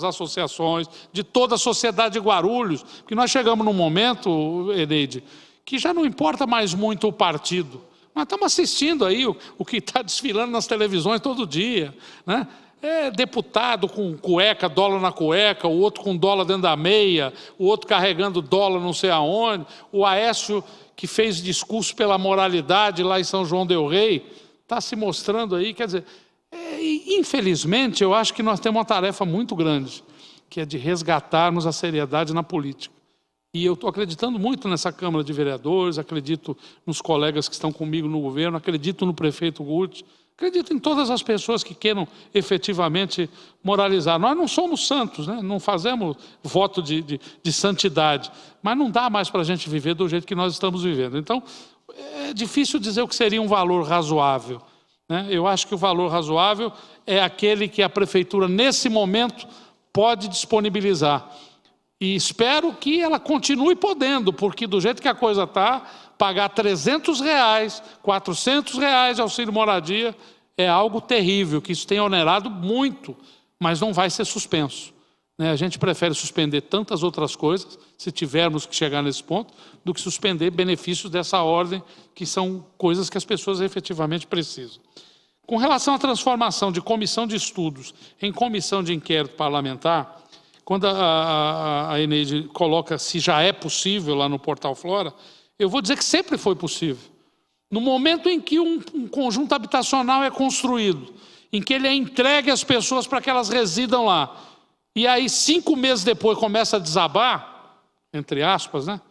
S2: associações, de toda a sociedade de Guarulhos, porque nós chegamos num momento, Eneide, que já não importa mais muito o partido. Nós estamos assistindo aí o que está desfilando nas televisões todo dia, né? Deputado com cueca, dólar na cueca, o outro com dólar dentro da meia, o outro carregando dólar não sei aonde, o Aécio que fez discurso pela moralidade lá em São João del Rei, está se mostrando aí, quer dizer, infelizmente eu acho que nós temos uma tarefa muito grande, que é de resgatarmos a seriedade na política. E eu estou acreditando muito nessa Câmara de Vereadores, acredito nos colegas que estão comigo no governo, acredito no prefeito Guti, acredito em todas as pessoas que queiram efetivamente moralizar. Nós não somos santos, né? Não fazemos voto de santidade, mas não dá mais para a gente viver do jeito que nós estamos vivendo. Então, é difícil dizer o que seria um valor razoável, né? Eu acho que o valor razoável é aquele que a prefeitura, nesse momento, pode disponibilizar. E espero que ela continue podendo, porque do jeito que a coisa está, pagar R$300, R$400 auxílio moradia é algo terrível, que isso tem onerado muito, mas não vai ser suspenso. A gente prefere suspender tantas outras coisas, se tivermos que chegar nesse ponto, do que suspender benefícios dessa ordem, que são coisas que as pessoas efetivamente precisam. Com relação à transformação de comissão de estudos em comissão de inquérito parlamentar, quando a Eneide coloca se já é possível lá no Portal Flora, eu vou dizer que sempre foi possível. No momento em que um conjunto habitacional é construído, em que ele é entregue às pessoas para que elas residam lá, e aí 5 meses depois começa a desabar, entre aspas, né?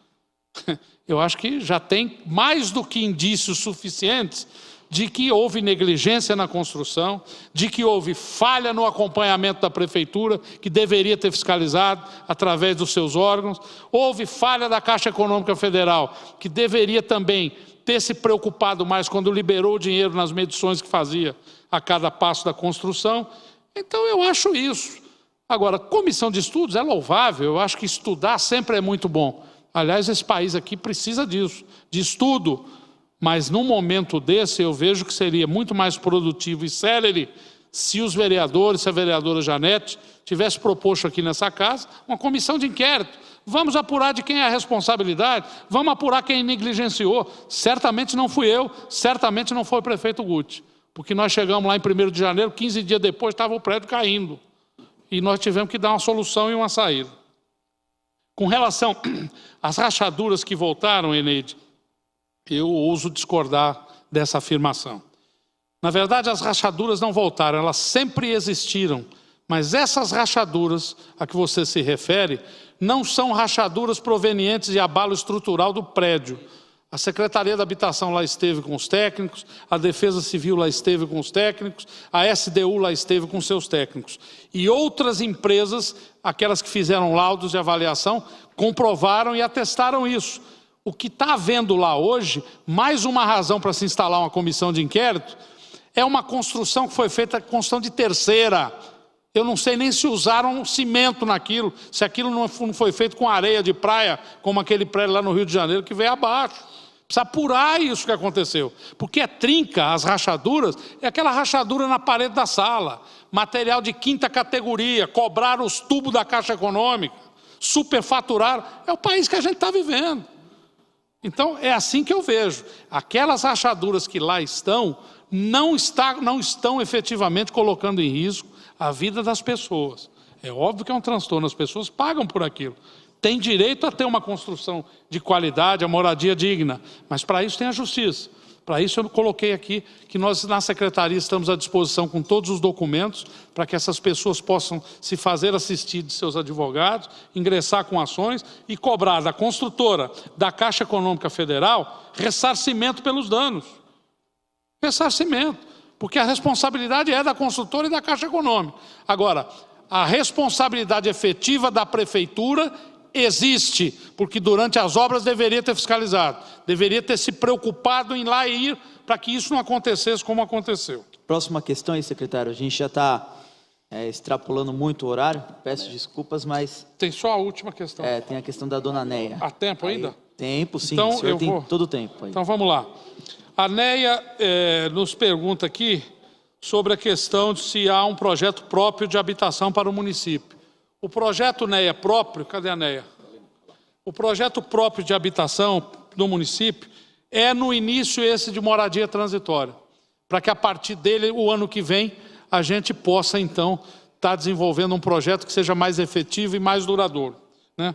S2: Eu acho que já tem mais do que indícios suficientes de que houve negligência na construção, de que houve falha no acompanhamento da prefeitura, que deveria ter fiscalizado através dos seus órgãos, houve falha da Caixa Econômica Federal, que deveria também ter se preocupado mais quando liberou o dinheiro nas medições que fazia a cada passo da construção. Então eu acho isso. Agora, comissão de estudos é louvável, eu acho que estudar sempre é muito bom. Aliás, esse país aqui precisa disso, de estudo. Mas num momento desse eu vejo que seria muito mais produtivo e célere se os vereadores, se a vereadora Janete tivesse proposto aqui nessa casa uma comissão de inquérito. Vamos apurar de quem é a responsabilidade, vamos apurar quem negligenciou. Certamente não fui eu, certamente não foi o prefeito Guti, porque nós chegamos lá em 1º de janeiro, 15 dias depois estava o prédio caindo. E nós tivemos que dar uma solução e uma saída. Com relação às rachaduras que voltaram, Eneide, eu ouso discordar dessa afirmação. Na verdade, as rachaduras não voltaram, elas sempre existiram. Mas essas rachaduras a que você se refere não são rachaduras provenientes de abalo estrutural do prédio. A Secretaria da Habitação lá esteve com os técnicos, a Defesa Civil lá esteve com os técnicos, a SDU lá esteve com seus técnicos. E outras empresas, aquelas que fizeram laudos de avaliação, comprovaram e atestaram isso. O que está havendo lá hoje, mais uma razão para se instalar uma comissão de inquérito, é uma construção que foi feita, construção de terceira. Eu não sei nem se usaram cimento naquilo, se aquilo não foi feito com areia de praia, como aquele prédio lá no Rio de Janeiro que veio abaixo. Precisa apurar isso que aconteceu. Porque trinca, as rachaduras, é aquela rachadura na parede da sala, material de quinta categoria, cobrar os tubos da Caixa Econômica, superfaturar. É o país que a gente está vivendo. Então, é assim que eu vejo. Aquelas rachaduras que lá estão, não estão efetivamente colocando em risco a vida das pessoas. É óbvio que é um transtorno, as pessoas pagam por aquilo. Tem direito a ter uma construção de qualidade, a moradia digna, mas para isso tem a justiça. Para isso eu coloquei aqui que nós na Secretaria estamos à disposição com todos os documentos para que essas pessoas possam se fazer assistir de seus advogados, ingressar com ações e cobrar da construtora, da Caixa Econômica Federal, ressarcimento pelos danos. Ressarcimento, porque a responsabilidade é da construtora e da Caixa Econômica. Agora, a responsabilidade efetiva da Prefeitura existe, porque durante as obras deveria ter fiscalizado, deveria ter se preocupado em lá ir para que isso não acontecesse como aconteceu.
S3: Próxima questão aí, secretário. A gente já está extrapolando muito o horário, peço desculpas, mas...
S2: Tem só a última questão.
S3: Tem a questão da dona Neia.
S2: Há tempo ainda?
S3: Tempo, sim.
S2: Então,
S3: o senhor tem todo o tempo. Aí.
S2: Então vamos lá. A Neia nos pergunta aqui sobre a questão de se há um projeto próprio de habitação para o município. O projeto Neia próprio, cadê a Neia? O projeto próprio de habitação do município é no início esse de moradia transitória, para que a partir dele, o ano que vem, a gente possa então estar desenvolvendo um projeto que seja mais efetivo e mais duradouro, né?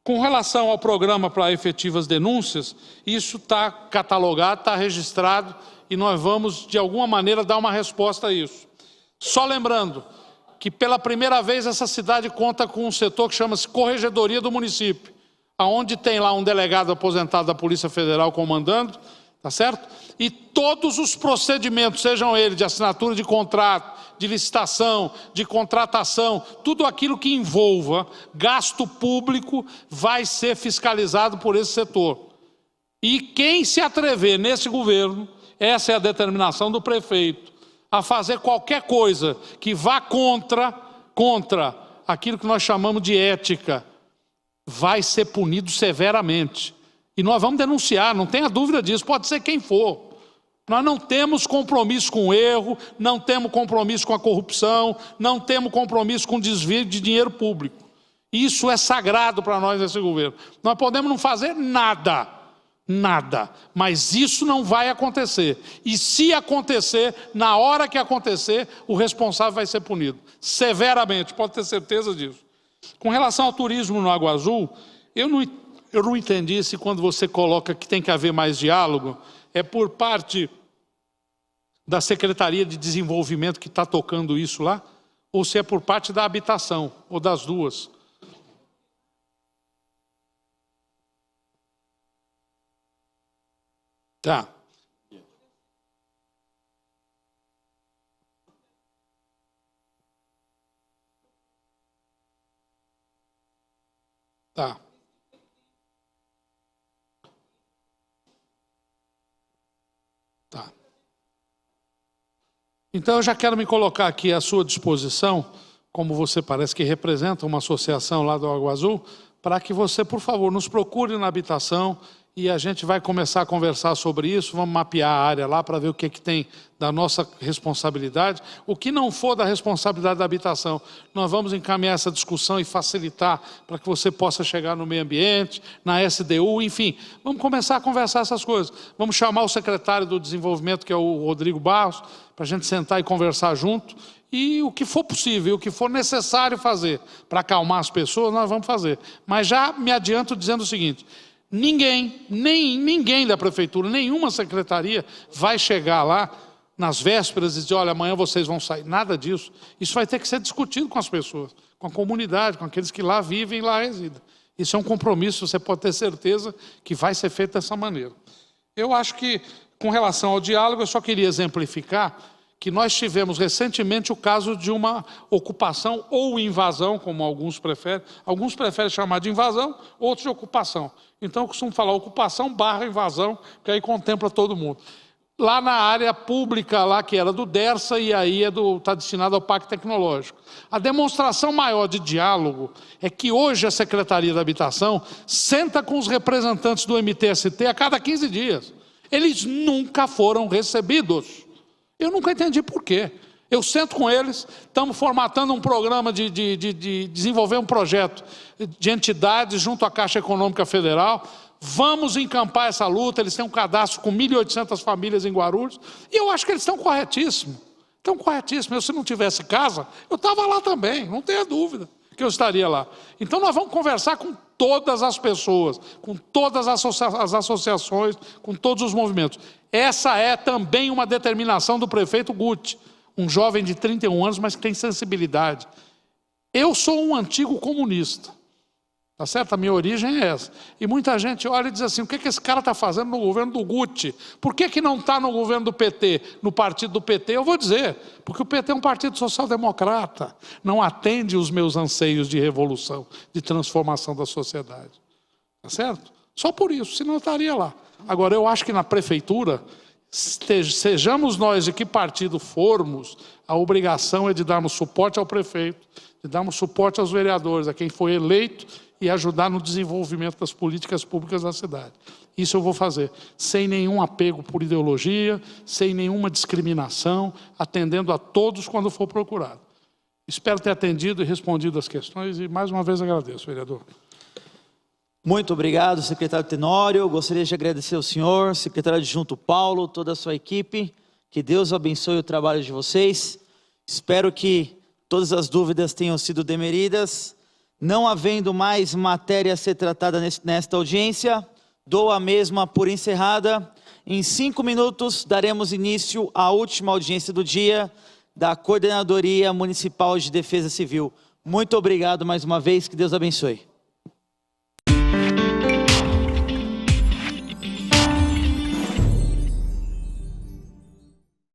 S2: Com relação ao programa para efetivas denúncias, isso está catalogado, está registrado e nós vamos, de alguma maneira, dar uma resposta a isso. Só lembrando que pela primeira vez essa cidade conta com um setor que chama-se Corregedoria do Município, onde tem lá um delegado aposentado da Polícia Federal comandando, tá certo? E todos os procedimentos, sejam eles de assinatura de contrato, de licitação, de contratação, tudo aquilo que envolva gasto público vai ser fiscalizado por esse setor. E quem se atrever nesse governo, essa é a determinação do prefeito, a fazer qualquer coisa que vá contra aquilo que nós chamamos de ética, vai ser punido severamente. E nós vamos denunciar, não tenha dúvida disso, pode ser quem for. Nós não temos compromisso com o erro, não temos compromisso com a corrupção, não temos compromisso com o desvio de dinheiro público. Isso é sagrado para nós nesse governo. Nós podemos não fazer nada, mas isso não vai acontecer. E se acontecer, na hora que acontecer, o responsável vai ser punido severamente, pode ter certeza disso. Com relação ao turismo no Água Azul, eu não entendi se quando você coloca que tem que haver mais diálogo, é por parte da Secretaria de Desenvolvimento que está tocando isso lá, ou se é por parte da habitação, ou das duas. Tá. Tá. Tá. Então eu já quero me colocar aqui à sua disposição, como você parece que representa uma associação lá do Água Azul, para que você, por favor, nos procure na habitação e a gente vai começar a conversar sobre isso, vamos mapear a área lá para ver o que tem da nossa responsabilidade. O que não for da responsabilidade da habitação, nós vamos encaminhar essa discussão e facilitar para que você possa chegar no meio ambiente, na SDU, enfim. Vamos começar a conversar essas coisas. Vamos chamar o secretário do desenvolvimento, que é o Rodrigo Barros, para a gente sentar e conversar junto. E o que for possível, o que for necessário fazer para acalmar as pessoas, nós vamos fazer. Mas já me adianto dizendo o seguinte: ninguém da prefeitura, nenhuma secretaria vai chegar lá nas vésperas e dizer, olha, amanhã vocês vão sair. Nada disso. Isso vai ter que ser discutido com as pessoas, com a comunidade, com aqueles que lá vivem e lá residem. Isso é um compromisso, você pode ter certeza que vai ser feito dessa maneira. Eu acho que, com relação ao diálogo, eu só queria exemplificar que nós tivemos recentemente o caso de uma ocupação ou invasão, como alguns preferem chamar de invasão, outros de ocupação. Então eu costumo falar ocupação / invasão, que aí contempla todo mundo. lá na área pública, lá que era do DERSA, e aí está destinado ao Parque Tecnológico. A demonstração maior de diálogo é que hoje a Secretaria da Habitação senta com os representantes do MTST a cada 15 dias. Eles nunca foram recebidos. Eu nunca entendi por quê. Eu sento com eles, estamos formatando um programa de desenvolver um projeto de entidades junto à Caixa Econômica Federal. Vamos encampar essa luta. Eles têm um cadastro com 1.800 famílias em Guarulhos. E eu acho que eles estão corretíssimos. Estão corretíssimos. Eu, se não tivesse casa, eu estava lá também, não tenha dúvida que eu estaria lá. Então nós vamos conversar com todas as pessoas, com todas as associações, com todos os movimentos. Essa é também uma determinação do prefeito Guti, um jovem de 31 anos, mas que tem sensibilidade. Eu sou um antigo comunista, tá certo? A minha origem é essa. E muita gente olha e diz assim, o que esse cara está fazendo no governo do Guti? Por que não está no governo do PT, no partido do PT? Eu vou dizer, porque o PT é um partido social-democrata, não atende os meus anseios de revolução, de transformação da sociedade. Tá certo? Só por isso, senão eu estaria lá. Agora, eu acho que na prefeitura, sejamos nós de que partido formos, a obrigação é de darmos suporte ao prefeito, de darmos suporte aos vereadores, a quem foi eleito, e ajudar no desenvolvimento das políticas públicas da cidade. Isso eu vou fazer, sem nenhum apego por ideologia, sem nenhuma discriminação, atendendo a todos quando for procurado. Espero ter atendido e respondido as questões, e mais uma vez agradeço, vereador.
S3: Muito obrigado, secretário Tenório. Gostaria de agradecer ao senhor, secretário adjunto Paulo, toda a sua equipe. Que Deus abençoe o trabalho de vocês. Espero que todas as dúvidas tenham sido demeridas. Não havendo mais matéria a ser tratada nesta audiência, dou a mesma por encerrada. Em 5 minutos, daremos início à última audiência do dia da Coordenadoria Municipal de Defesa Civil. Muito obrigado mais uma vez, que Deus abençoe.